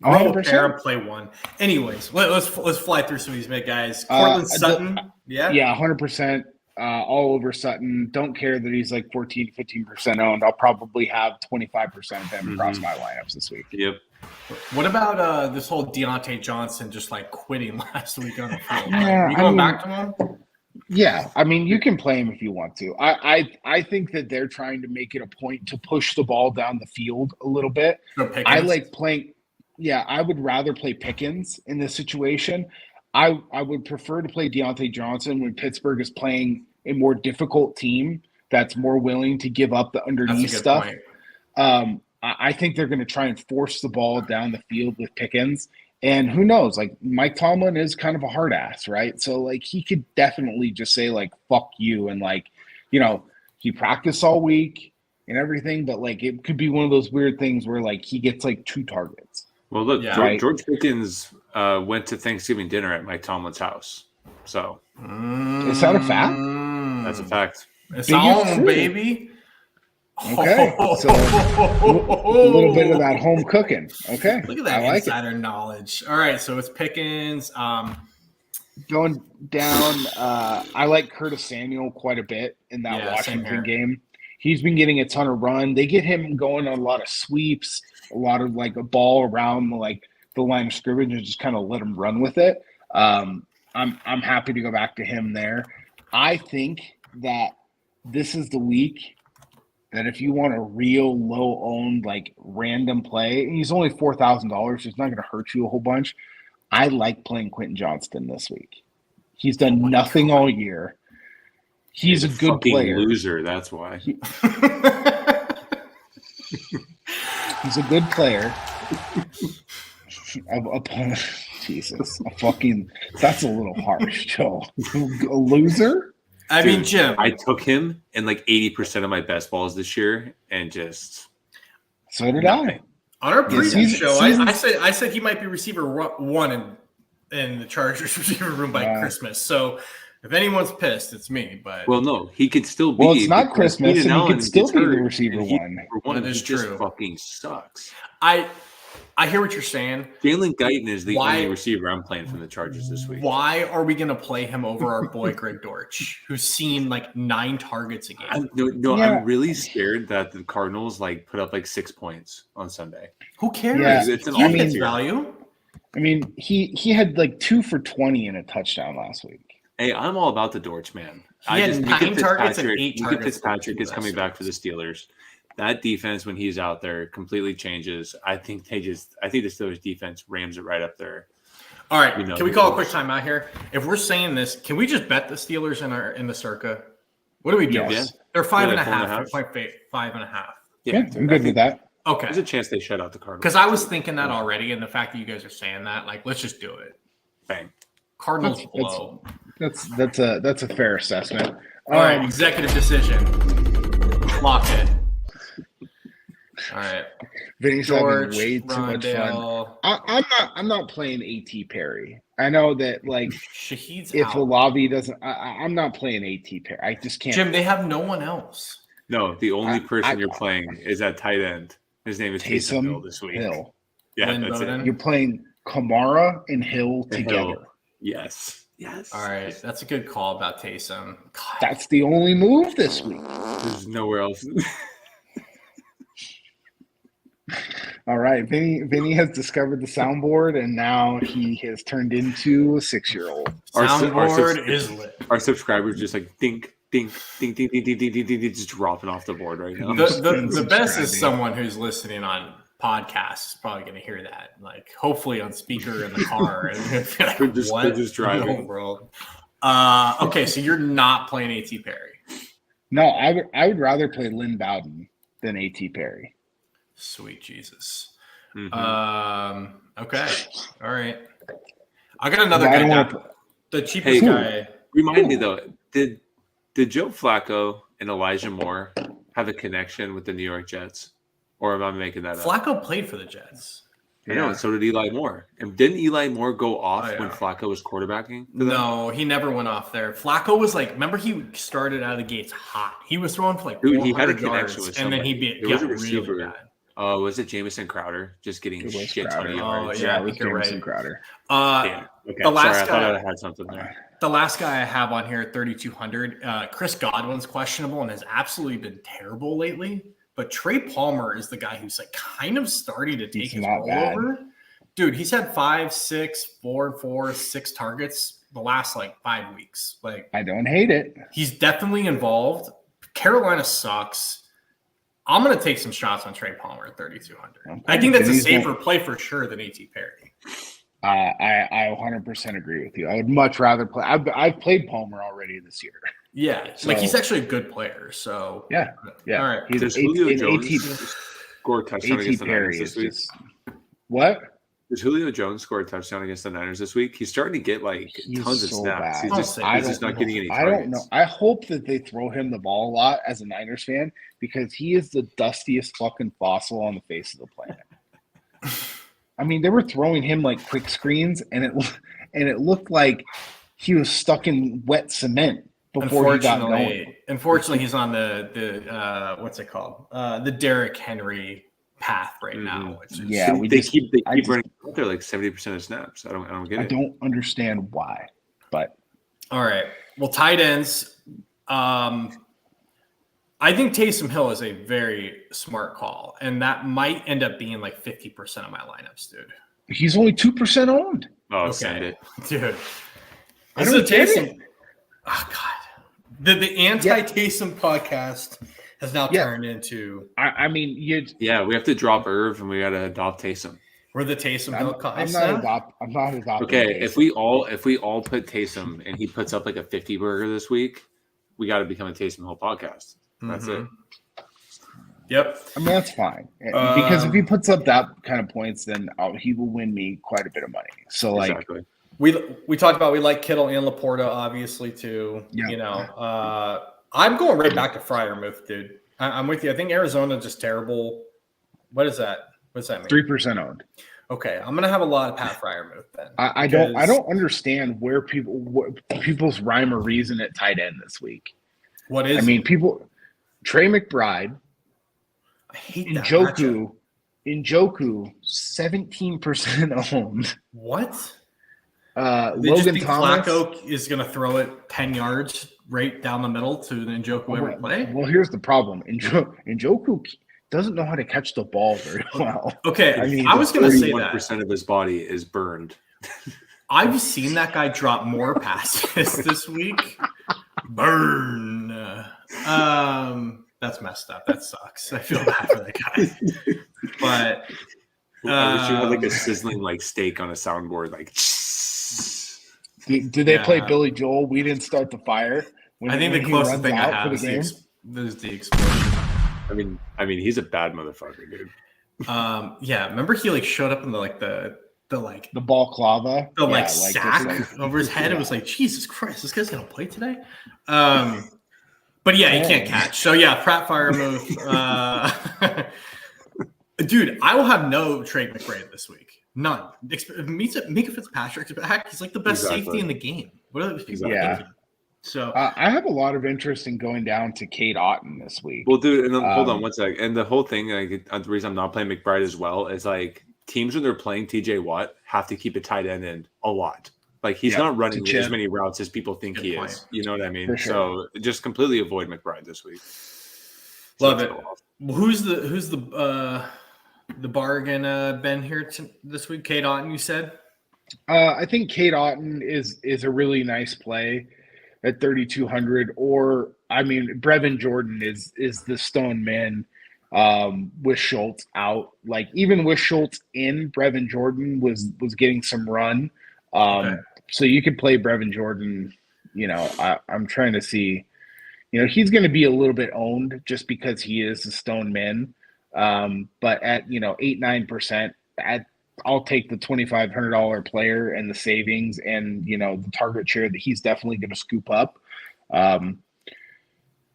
100%. Play one. Anyways, let's fly through some of these mid guys. Cortland Sutton. Yeah, 100%. All over Sutton. Don't care that he's like 14, 15% owned. I'll probably have 25% of him across my lineups this week. Yep. What about this whole Deontay Johnson just like quitting last week on the field? Are you going back to him? Yeah, I mean, you can play him if you want to. I think that they're trying to make it a point to push the ball down the field a little bit. So Pickens. I like playing. Yeah, I would rather play Pickens in this situation. I would prefer to play Deontay Johnson when Pittsburgh is playing a more difficult team that's more willing to give up the That's a underneath good stuff. point. I think they're going to try and force the ball down the field with Pickens. And who knows? Like Mike Tomlin is kind of a hard ass, right? So like he could definitely just say like "fuck you" and like, you know, he practiced all week and everything, but like it could be one of those weird things where like he gets like 2 targets. Well, look, Yeah. George Pickens went to Thanksgiving dinner at Mike Tomlin's house. So Is that a fact? that's a fact. It's Biggest on, truth. baby. Okay, so a little bit of that home cooking. Okay, Look at that I like insider knowledge. All right, so it's Pickens. Going down, I like Curtis Samuel quite a bit in that Yeah, same here. Washington game. He's been getting a ton of run. They get him going on a lot of sweeps, a lot of like a ball around like the line of scrimmage and just kind of let him run with it. I'm happy to go back to him there. I think that this is the week that if you want a real low owned like random play, and he's only $4,000, so it's not going to hurt you a whole bunch. I like playing Quentin Johnston this week. He's done nothing all year. He's a good fucking player. loser. That's why. He's a good player. Jesus, that's a little harsh, Joe. A loser? I mean, Jim. I took him in like 80% of my best balls this year, and just So did I. On our previous show, season- I said he might be receiver 1 in the Chargers receiver room by Christmas. So if anyone's pissed, it's me. But well, no, he could still be. Well, it's not because Christmas, Keenan and he Allen could still gets be the hurt, receiver and he- one. for one, That is he just true. fucking sucks. I hear what you're saying. Jalen Guyton is the Why- only receiver I'm playing from the Chargers this week. Why are we going to play him over our boy Greg Dortch, who's seen like 9 targets a game? I'm really scared that the Cardinals like put up like 6 points on Sunday. Who cares? Yeah, It's an He offense gets here. value. I mean, he had like 2 for 20 and a touchdown last week. Hey, I'm all about the Dortch, man. He had 9 targets and 8 Minka targets. Fitzpatrick is coming back for the Steelers. That defense, when he's out there, completely changes. I think the Steelers defense rams it right up there. All right, You know, can we call a quick timeout here? If we're saying this, can we just bet the Steelers in the circa? What do we do? Yes. They're 5.5. Yeah, 4.5. They're 5.5. Yeah, I'm good with that. Okay. There's a chance they shut out the Cardinals. Because I was thinking that already, and the fact that you guys are saying that, like, let's just do it. Bang. Cardinals That's- blow. That's a fair assessment. All right, executive decision. Lock it. All right, Vinny's George, having way too much fun. Rondale, I'm not playing A.T. Perry. I know that like Shahid's if out. Olavi doesn't, I'm not playing A.T. Perry. I just can't. Jim, they have no one else. No, the only person I- you're playing is at tight end. His name is Taysom Hill Taysom this week. Hill. Yeah, Lynn that's Bowden. it. You're playing Kamara and Hill together. Hill. Yes. Yes. All right, that's a good call about Taysom. God. That's the only move this week. There's nowhere else. All right, Vinny has discovered the soundboard, and now he has turned into a 6-year-old. Soundboard is lit. Our subscribers just like dink, dink, dink, dink, dink, dink, dink, dink, dink, just dropping off the board right now. The best is Subscribing. someone who's listening on podcasts is probably going to hear that. Like, hopefully on speaker in the car. And they're gonna be like, They're just driving. in the world? Okay, so you're not playing A.T. Perry. No, I would rather play Lynn Bowden than A.T. Perry. Sweet Jesus. Mhm. Okay. All right. I got another I guy don't down. wanna The cheapest Hey, guy. Remind me though, did Joe Flacco and Elijah Moore have a connection with the New York Jets? Or am I making that up? Flacco played for the Jets. I know, and so did Eli Moore. And didn't Eli Moore go off Oh, yeah. when Flacco was quarterbacking? for them? No, he never went off there. Flacco was like, remember he started out of the gates hot. He was throwing for like Dude, 400 he had a yards, connection with and then somebody. he There was a got receiver. really bad. Was it Jamison Crowder just getting It was shit ton of Crowder. yards? Oh, yeah, I it was think you're Jameson right. Crowder. Damn. Okay. the last Sorry, I thought guy- I had something there. The last guy I have on here, 3,200. Chris Godwin's questionable and has absolutely been terrible lately. But Trey Palmer is the guy who's like kind of starting to take He's his not role bad. over. Dude, he's had 5, 6, 4, 4, 6 targets. the last like 5 weeks. Like, I don't hate it. he's definitely involved. Carolina sucks. I'm going to take some shots on Trey Palmer at 3,200. Okay. I think that's a Vinny's safer play for sure than A.T. Perry. I 100% agree with you. I would much rather play. I've played Palmer already this year. Yeah, So- like he's actually a good player. So Yeah. all right. He's Does an Julio AT Jones score a touchdown AT against the Perry Niners is this week? just what? Does Julio Jones score a touchdown against the Niners this week? He's starting to get like He's tons of so snaps. bad. He's just not getting any I don't know. targets. I hope that they throw him the ball a lot as a Niners fan because he is the dustiest fucking fossil on the face of the planet. I mean, they were throwing him like quick screens, and it looked like he was stuck in wet cement before he got going. Unfortunately, he's on the what's it called? The Derrick Henry path right now. Which is, Yeah, they keep running out there like 70% of snaps. I don't get it. I don't understand why, but all right. Well, tight ends. I think Taysom Hill is a very smart call, and that might end up being like 50% of my lineups, dude. he's only 2% owned. Oh, send it. Dude. I don't get it. Oh God. The anti-Taysom podcast has now turned into I mean, Yeah, we have to drop Irv and we got to adopt Taysom. we're the Taysom Hill I'm podcast. not adopting. Okay, Taysom. if we all put Taysom and he puts up like a 50 burger this week, we got to become a Taysom Hill podcast. That's it. Yep. I mean, that's fine because if he puts up that kind of points, then he will win me quite a bit of money. So, like, Exactly. We talked about we like Kittle and Laporta obviously too. Yeah. You know, I'm going right back to Freiermuth, dude. I'm with you. I think Arizona just terrible. What is that? What does that mean? 3% owned. Okay, I'm gonna have a lot of Pat Freiermuth then. I don't understand where people's rhyme or reason at tight end this week. What is? I mean, Trey McBride, I hate that matchup. Njoku, 17% owned. What? They just Logan think Thomas. Flacco is going to throw it 10 yards right down the middle to the Njoku every play? Well, here's the problem. Njoku doesn't know how to catch the ball very well. Okay, I mean, I was going to say that. 41% of his body is burned. I've seen that guy drop more passes this week. Burn. That's messed up. That sucks. I feel bad for that guy. But I wish you had like a sizzling like steak on a soundboard, like. Do they play Billy Joel? We didn't start the fire. I think the closest thing I have is the explosion. I mean, he's a bad motherfucker, dude. Yeah. Remember he like showed up in the balaclava, sack over his head. It was like, Jesus Christ, this guy's gonna play today. But yeah, he can't catch. So yeah, Pratt Freiermuth. Dude, I will have no Trey McBride this week. None. Mika Fitzpatrick's back. He's like the best safety in the game. What are people thinking? So I have a lot of interest in going down to Kate Otten this week. Well, dude, and then, hold on one sec. And the whole thing, like, the reason I'm not playing McBride as well is like teams when they're playing TJ Watt have to keep a tight end in a lot. Like he's not running as many routes as people think he is. You know what I mean? Sure. So just completely avoid McBride this week. Love it. Who's the bargain Ben here this week? Kate Otten, you said? I think Kate Otten is a really nice play at 3,200. Or I mean, Brevin Jordan is the stone man with Schultz out. Like even with Schultz in, Brevin Jordan was getting some run. So you could play Brevin Jordan. You know, I'm trying to see. You know, he's going to be a little bit owned just because he is a stone man. But at 8-9%, I'll take the $2,500 player and the savings and the target share that he's definitely going to scoop up.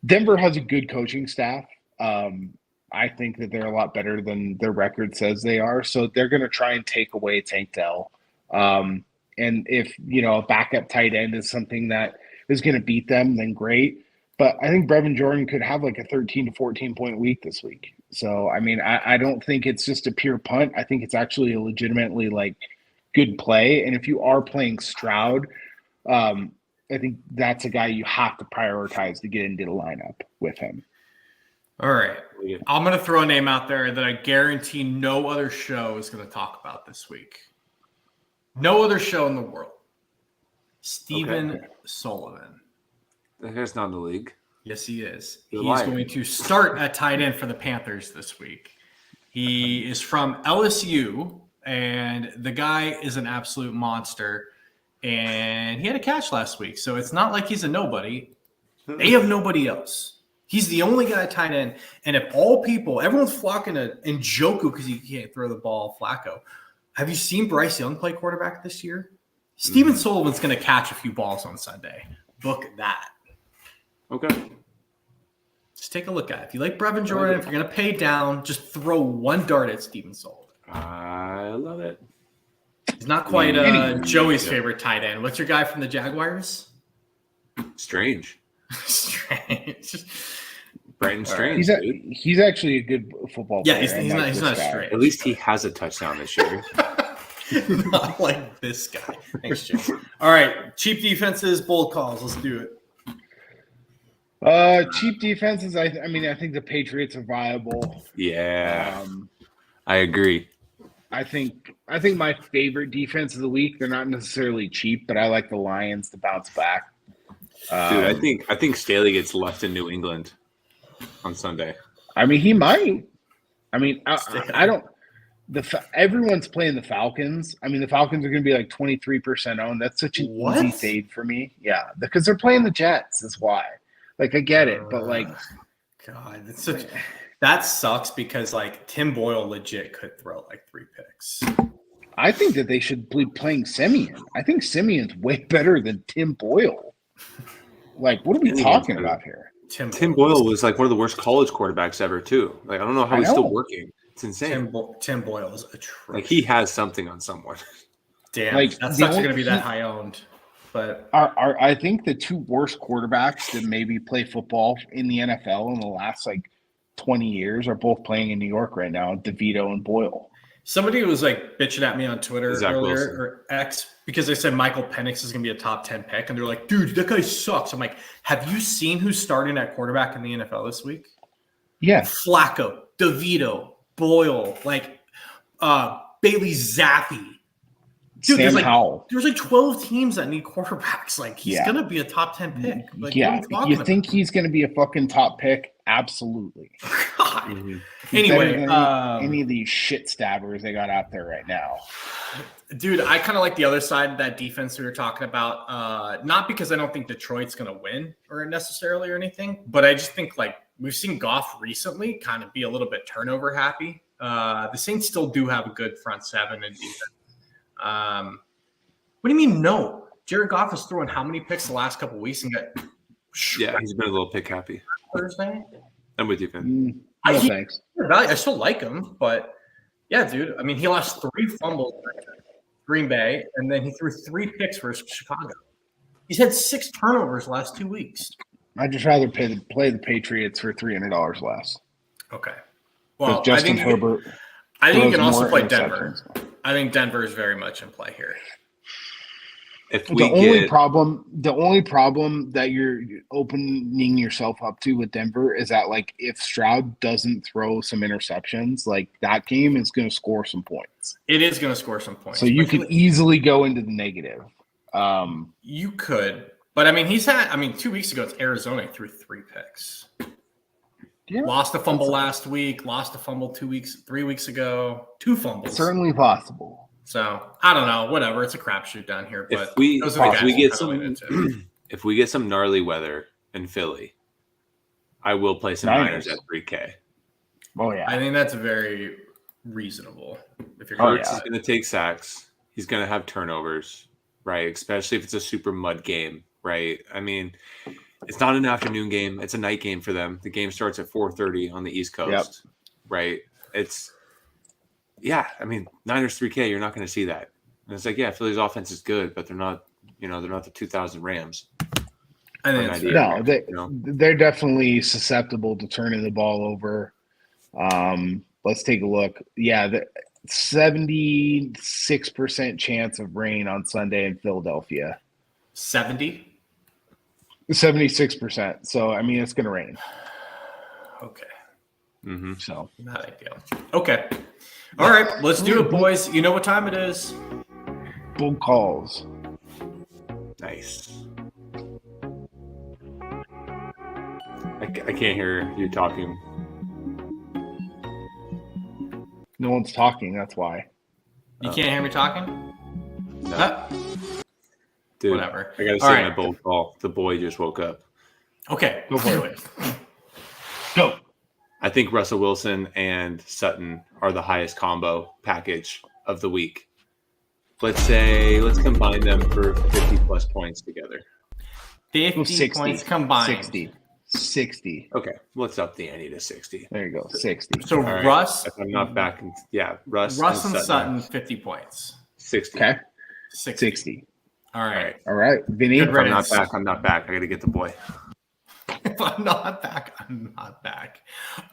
Denver has a good coaching staff. I think that they're a lot better than their record says they are. So they're going to try and take away Tank Dell. And if a backup tight end is something that is going to beat them, then great. But I think Brevin Jordan could have like a 13 to 14 point week this week. So, I mean, I don't think it's just a pure punt. I think it's actually a legitimately like good play. And if you are playing Stroud, I think that's a guy you have to prioritize to get into the lineup with him. All right. I'm going to throw a name out there that I guarantee no other show is going to talk about this week. No other show in the world. Stephen Sullivan. That guy's not in the league. Yes, he is. You're He's lying. going to start at tight end for the Panthers this week. He is from LSU, and the guy is an absolute monster. And he had a catch last week, so it's not like he's a nobody. They have nobody else. He's the only guy at tight end. And if all people, everyone's flocking to Njoku because he can't throw the ball, Flacco. Have you seen Bryce Young play quarterback this year? Stephen Sullivan's going to catch a few balls on Sunday. Book that. Okay. Just take a look at it. If you like Brevin Jordan, if you're going to pay down, just throw one dart at Stephen Sullivan. I love it. He's not quite Joey's favorite tight end. What's your guy from the Jaguars? Strange. Strange. Brighton Strange. He's actually a good football player. Yeah, he's not strange. At least he has a touchdown this year. Not like this guy. Thanks, Jim. All right. Cheap defenses, bold calls. Let's do it. Cheap defenses. I think the Patriots are viable. Yeah. I agree. I think my favorite defense of the week, they're not necessarily cheap, but I like the Lions to bounce back. Dude, I think Staley gets left in New England on Sunday. I mean, he might. I mean, I don't. Everyone's playing the Falcons. I mean, the Falcons are going to be like 23% owned. That's such an easy fade for me. Yeah, because they're playing the Jets. Is why. Like, I get it, but like, God, it's such. That sucks because like Tim Boyle legit could throw like 3 picks. I think that they should be playing Simeon. I think Simeon's way better than Tim Boyle. Like, what are we talking about here? Tim Boyle was like one of the worst college quarterbacks ever, too. Like, I don't know how he's still working. It's insane. Tim Boyle is atrocious. Like, he has something on someone. Damn, like, that's not going to be that high owned. But I think the 2 worst quarterbacks that maybe play football in the NFL in the last like 20 years are both playing in New York right now, DeVito and Boyle. Somebody was like bitching at me on Twitter earlier Wilson. or X because they said Michael Penix is going to be a top 10 pick. And they're like, dude, that guy sucks. I'm like, have you seen who's starting at quarterback in the NFL this week? Yeah. Flacco, DeVito, Boyle, like Bailey Zappi. Dude, there's like 12 teams that need quarterbacks. Like, he's going to be a top 10 pick. Like, you think he's going to be a fucking top pick? Absolutely. God. Mm-hmm. Anyway, any of these shit stabbers they got out there right now. Dude, I kind of like the other side of that defense we were talking about. Not because I don't think Detroit's going to win or necessarily or anything, but I just think like we've seen Goff recently kind of be a little bit turnover happy. The Saints still do have a good front seven and defense. What do you mean no? Jared Goff is throwing how many picks the last couple of weeks and got he's been a little pick happy. Thursday. I'm with you, man. Thanks. I still like him, but yeah, dude. I mean, he lost 3 fumbles for Green Bay, and then he threw 3 picks for Chicago. He's had 6 turnovers the last 2 weeks. I'd just rather play the Patriots for $300 less. Okay. Well, Justin Herbert. I think you can also play Denver. I think Denver is very much in play here. The only problem that you're opening yourself up to with Denver is that like if Stroud doesn't throw some interceptions, like that game is going to score some points. It is going to score some points. So you could easily go into the negative. You could, but I mean, 2 weeks ago it's Arizona threw 3 picks. Yeah, lost a fumble last week. Lost a fumble 3 weeks ago. 2 fumbles. Certainly possible. So I don't know. Whatever. It's a crapshoot down here. But if we get some gnarly weather in Philly, I will play some Niners at 3K. Oh yeah, I think that's very reasonable. If you're Hurts is going to take sacks, he's going to have turnovers, right? Especially if it's a super mud game, right? I mean, it's not an afternoon game; it's a night game for them. The game starts at 4:30 on the East Coast, right? I mean, Niners 3K, you're not going to see that. And it's like, yeah, Philly's offense is good, but they're not the 2000 Rams. I think they're definitely susceptible to turning the ball over. Let's take a look. Yeah, the 76% chance of rain on Sunday in Philadelphia. 76%. So, I mean, it's going to rain. Okay. Mm-hmm. So, not ideal. Okay. All right, let's do it, boys. You know what time it is. Bull calls. Nice. Nice. I can't hear you talking. No one's talking. That's why. You can't hear me talking? No. Huh? Dude, Whatever. I gotta All say right. my bold call. The boy just woke up. Okay. Go for do it. it. Go. I think Russell Wilson and Sutton are the highest combo package of the week. Let's combine them for 50 plus points together. 50 60 points combined. 60. Okay, let's up the ante to 60. There you go. 60. So All right. Russ, If I'm not back, Russ and Sutton, 50 points. 60. Okay. 60. 60. All right. All right. Vinny. Good If I'm not riddance. back, I'm not back. I got to get the boy. If I'm not back, I'm not back.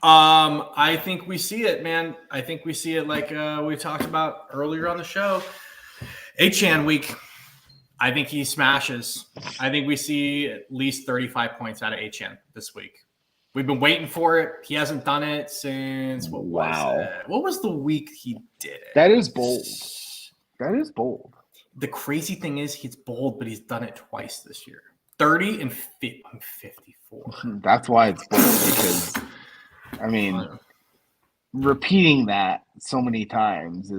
I think we see it, man. I think we see it like we talked about earlier on the show. Achan week. I think he smashes. I think we see at least 35 points out of Achan this week. We've been waiting for it. He hasn't done it since what was the week he did it? That is bold. That is bold. The crazy thing is he's bold, but he's done it twice this year. 30 and 54. That's why it's bold because, I mean, repeating that so many times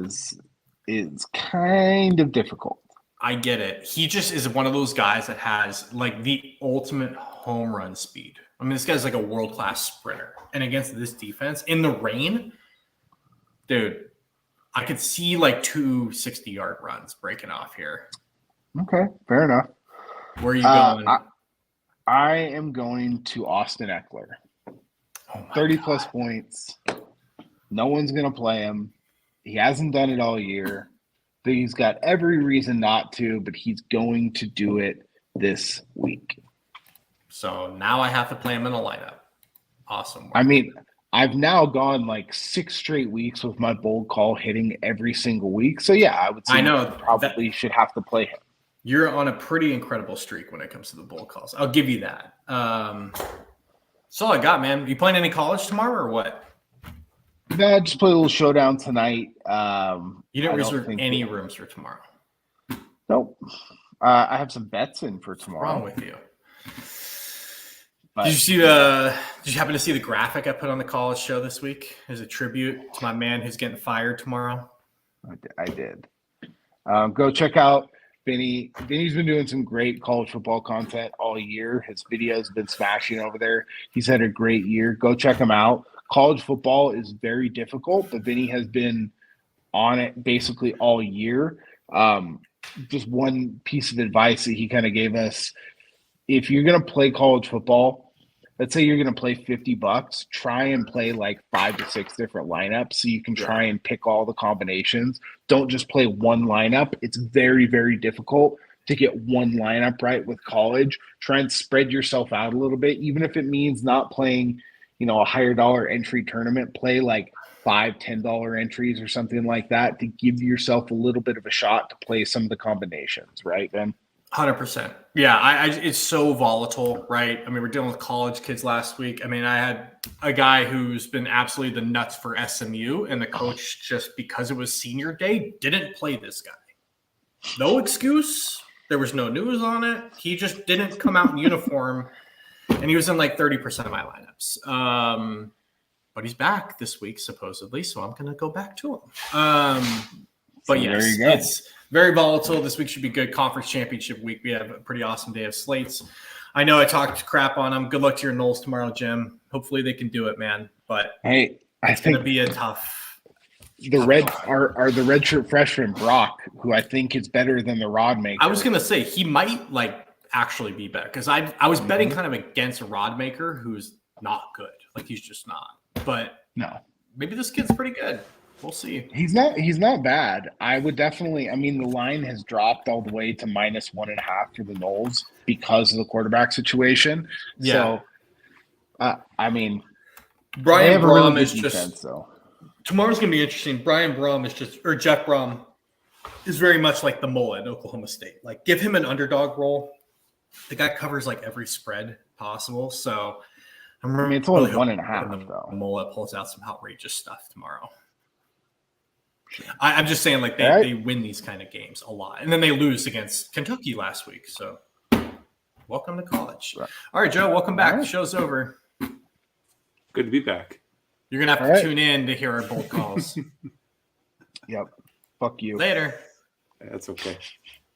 is kind of difficult. I get it. He just is one of those guys that has like the ultimate home run speed. I mean, this guy's like a world-class sprinter. And against this defense, in the rain, dude, I could see like 2 60-yard runs breaking off here. Okay, fair enough. Where are you going? I am going to Austin Eckler. 30 plus points. No one's going to play him. He hasn't done it all year. He's got every reason not to, but he's going to do it this week. So now I have to play him in a lineup. Awesome. I mean, I've now gone like 6 straight weeks with my bold call hitting every single week. So yeah, I would say probably should have to play him. You're on a pretty incredible streak when it comes to the bold calls. I'll give you that. That's all I got, man. You playing any college tomorrow or what? No, just play a little showdown tonight. You didn't reserve any rooms for tomorrow. Nope. I have some bets in for tomorrow. What's wrong with you? But, did you happen to see the graphic I put on the college show this week as a tribute to my man who's getting fired tomorrow? I did. Go check out Vinnie. Vinny's been doing some great college football content all year. His videos have been smashing over there. He's had a great year. Go check him out. College football is very difficult, but Vinny has been on it basically all year. Just one piece of advice that he kind of gave us. If you're going to play college football, let's say you're going to play $50, try and play like 5 to 6 different lineups so you can try and pick all the combinations. Don't just play one lineup. It's very, very difficult to get one lineup right with college. Try and spread yourself out a little bit, even if it means not playing, a higher dollar entry tournament. Play like $5-10 entries or something like that to give yourself a little bit of a shot to play some of the combinations, right, Ben? 100%. Yeah, it's so volatile, right? I mean, we're dealing with college kids last week. I mean, I had a guy who's been absolutely the nuts for SMU, and the coach, just because it was senior day, didn't play this guy. No excuse. There was no news on it. He just didn't come out in uniform, and he was in like 30% of my lineups. But he's back this week, supposedly, so I'm going to go back to him. But yes, it's very volatile. This week should be good. Conference championship week. We have a pretty awesome day of slates. I know I talked crap on them. Good luck to your Knowles tomorrow, Jim. Hopefully they can do it, man. But hey, it's going to be a tough. The redshirt freshman Brock, who I think is better than the rod maker. I was going to say he might actually be better because I was betting kind of against a rod maker who's not good. Like he's just not. But no, maybe this kid's pretty good. We'll see. He's not bad. I would definitely. I mean, the line has dropped all the way to -1.5 for the Knowles because of the quarterback situation. Yeah. So, I mean, Brian Brom is defense, tomorrow's going to be interesting. Brian Brom Jeff Brom is very much like the mullet at Oklahoma State. Like, give him an underdog role. The guy covers like every spread possible. So, it's only 1.5 though. Mullet pulls out some outrageous stuff tomorrow. I'm just saying, like they win these kind of games a lot, and then they lose against Kentucky last week. So Welcome to college. Right. All right, Joe, welcome back. All The right. show's over. Good to be back. You're going to have to tune in to hear our bold calls. Yep. Fuck you. Later. That's okay.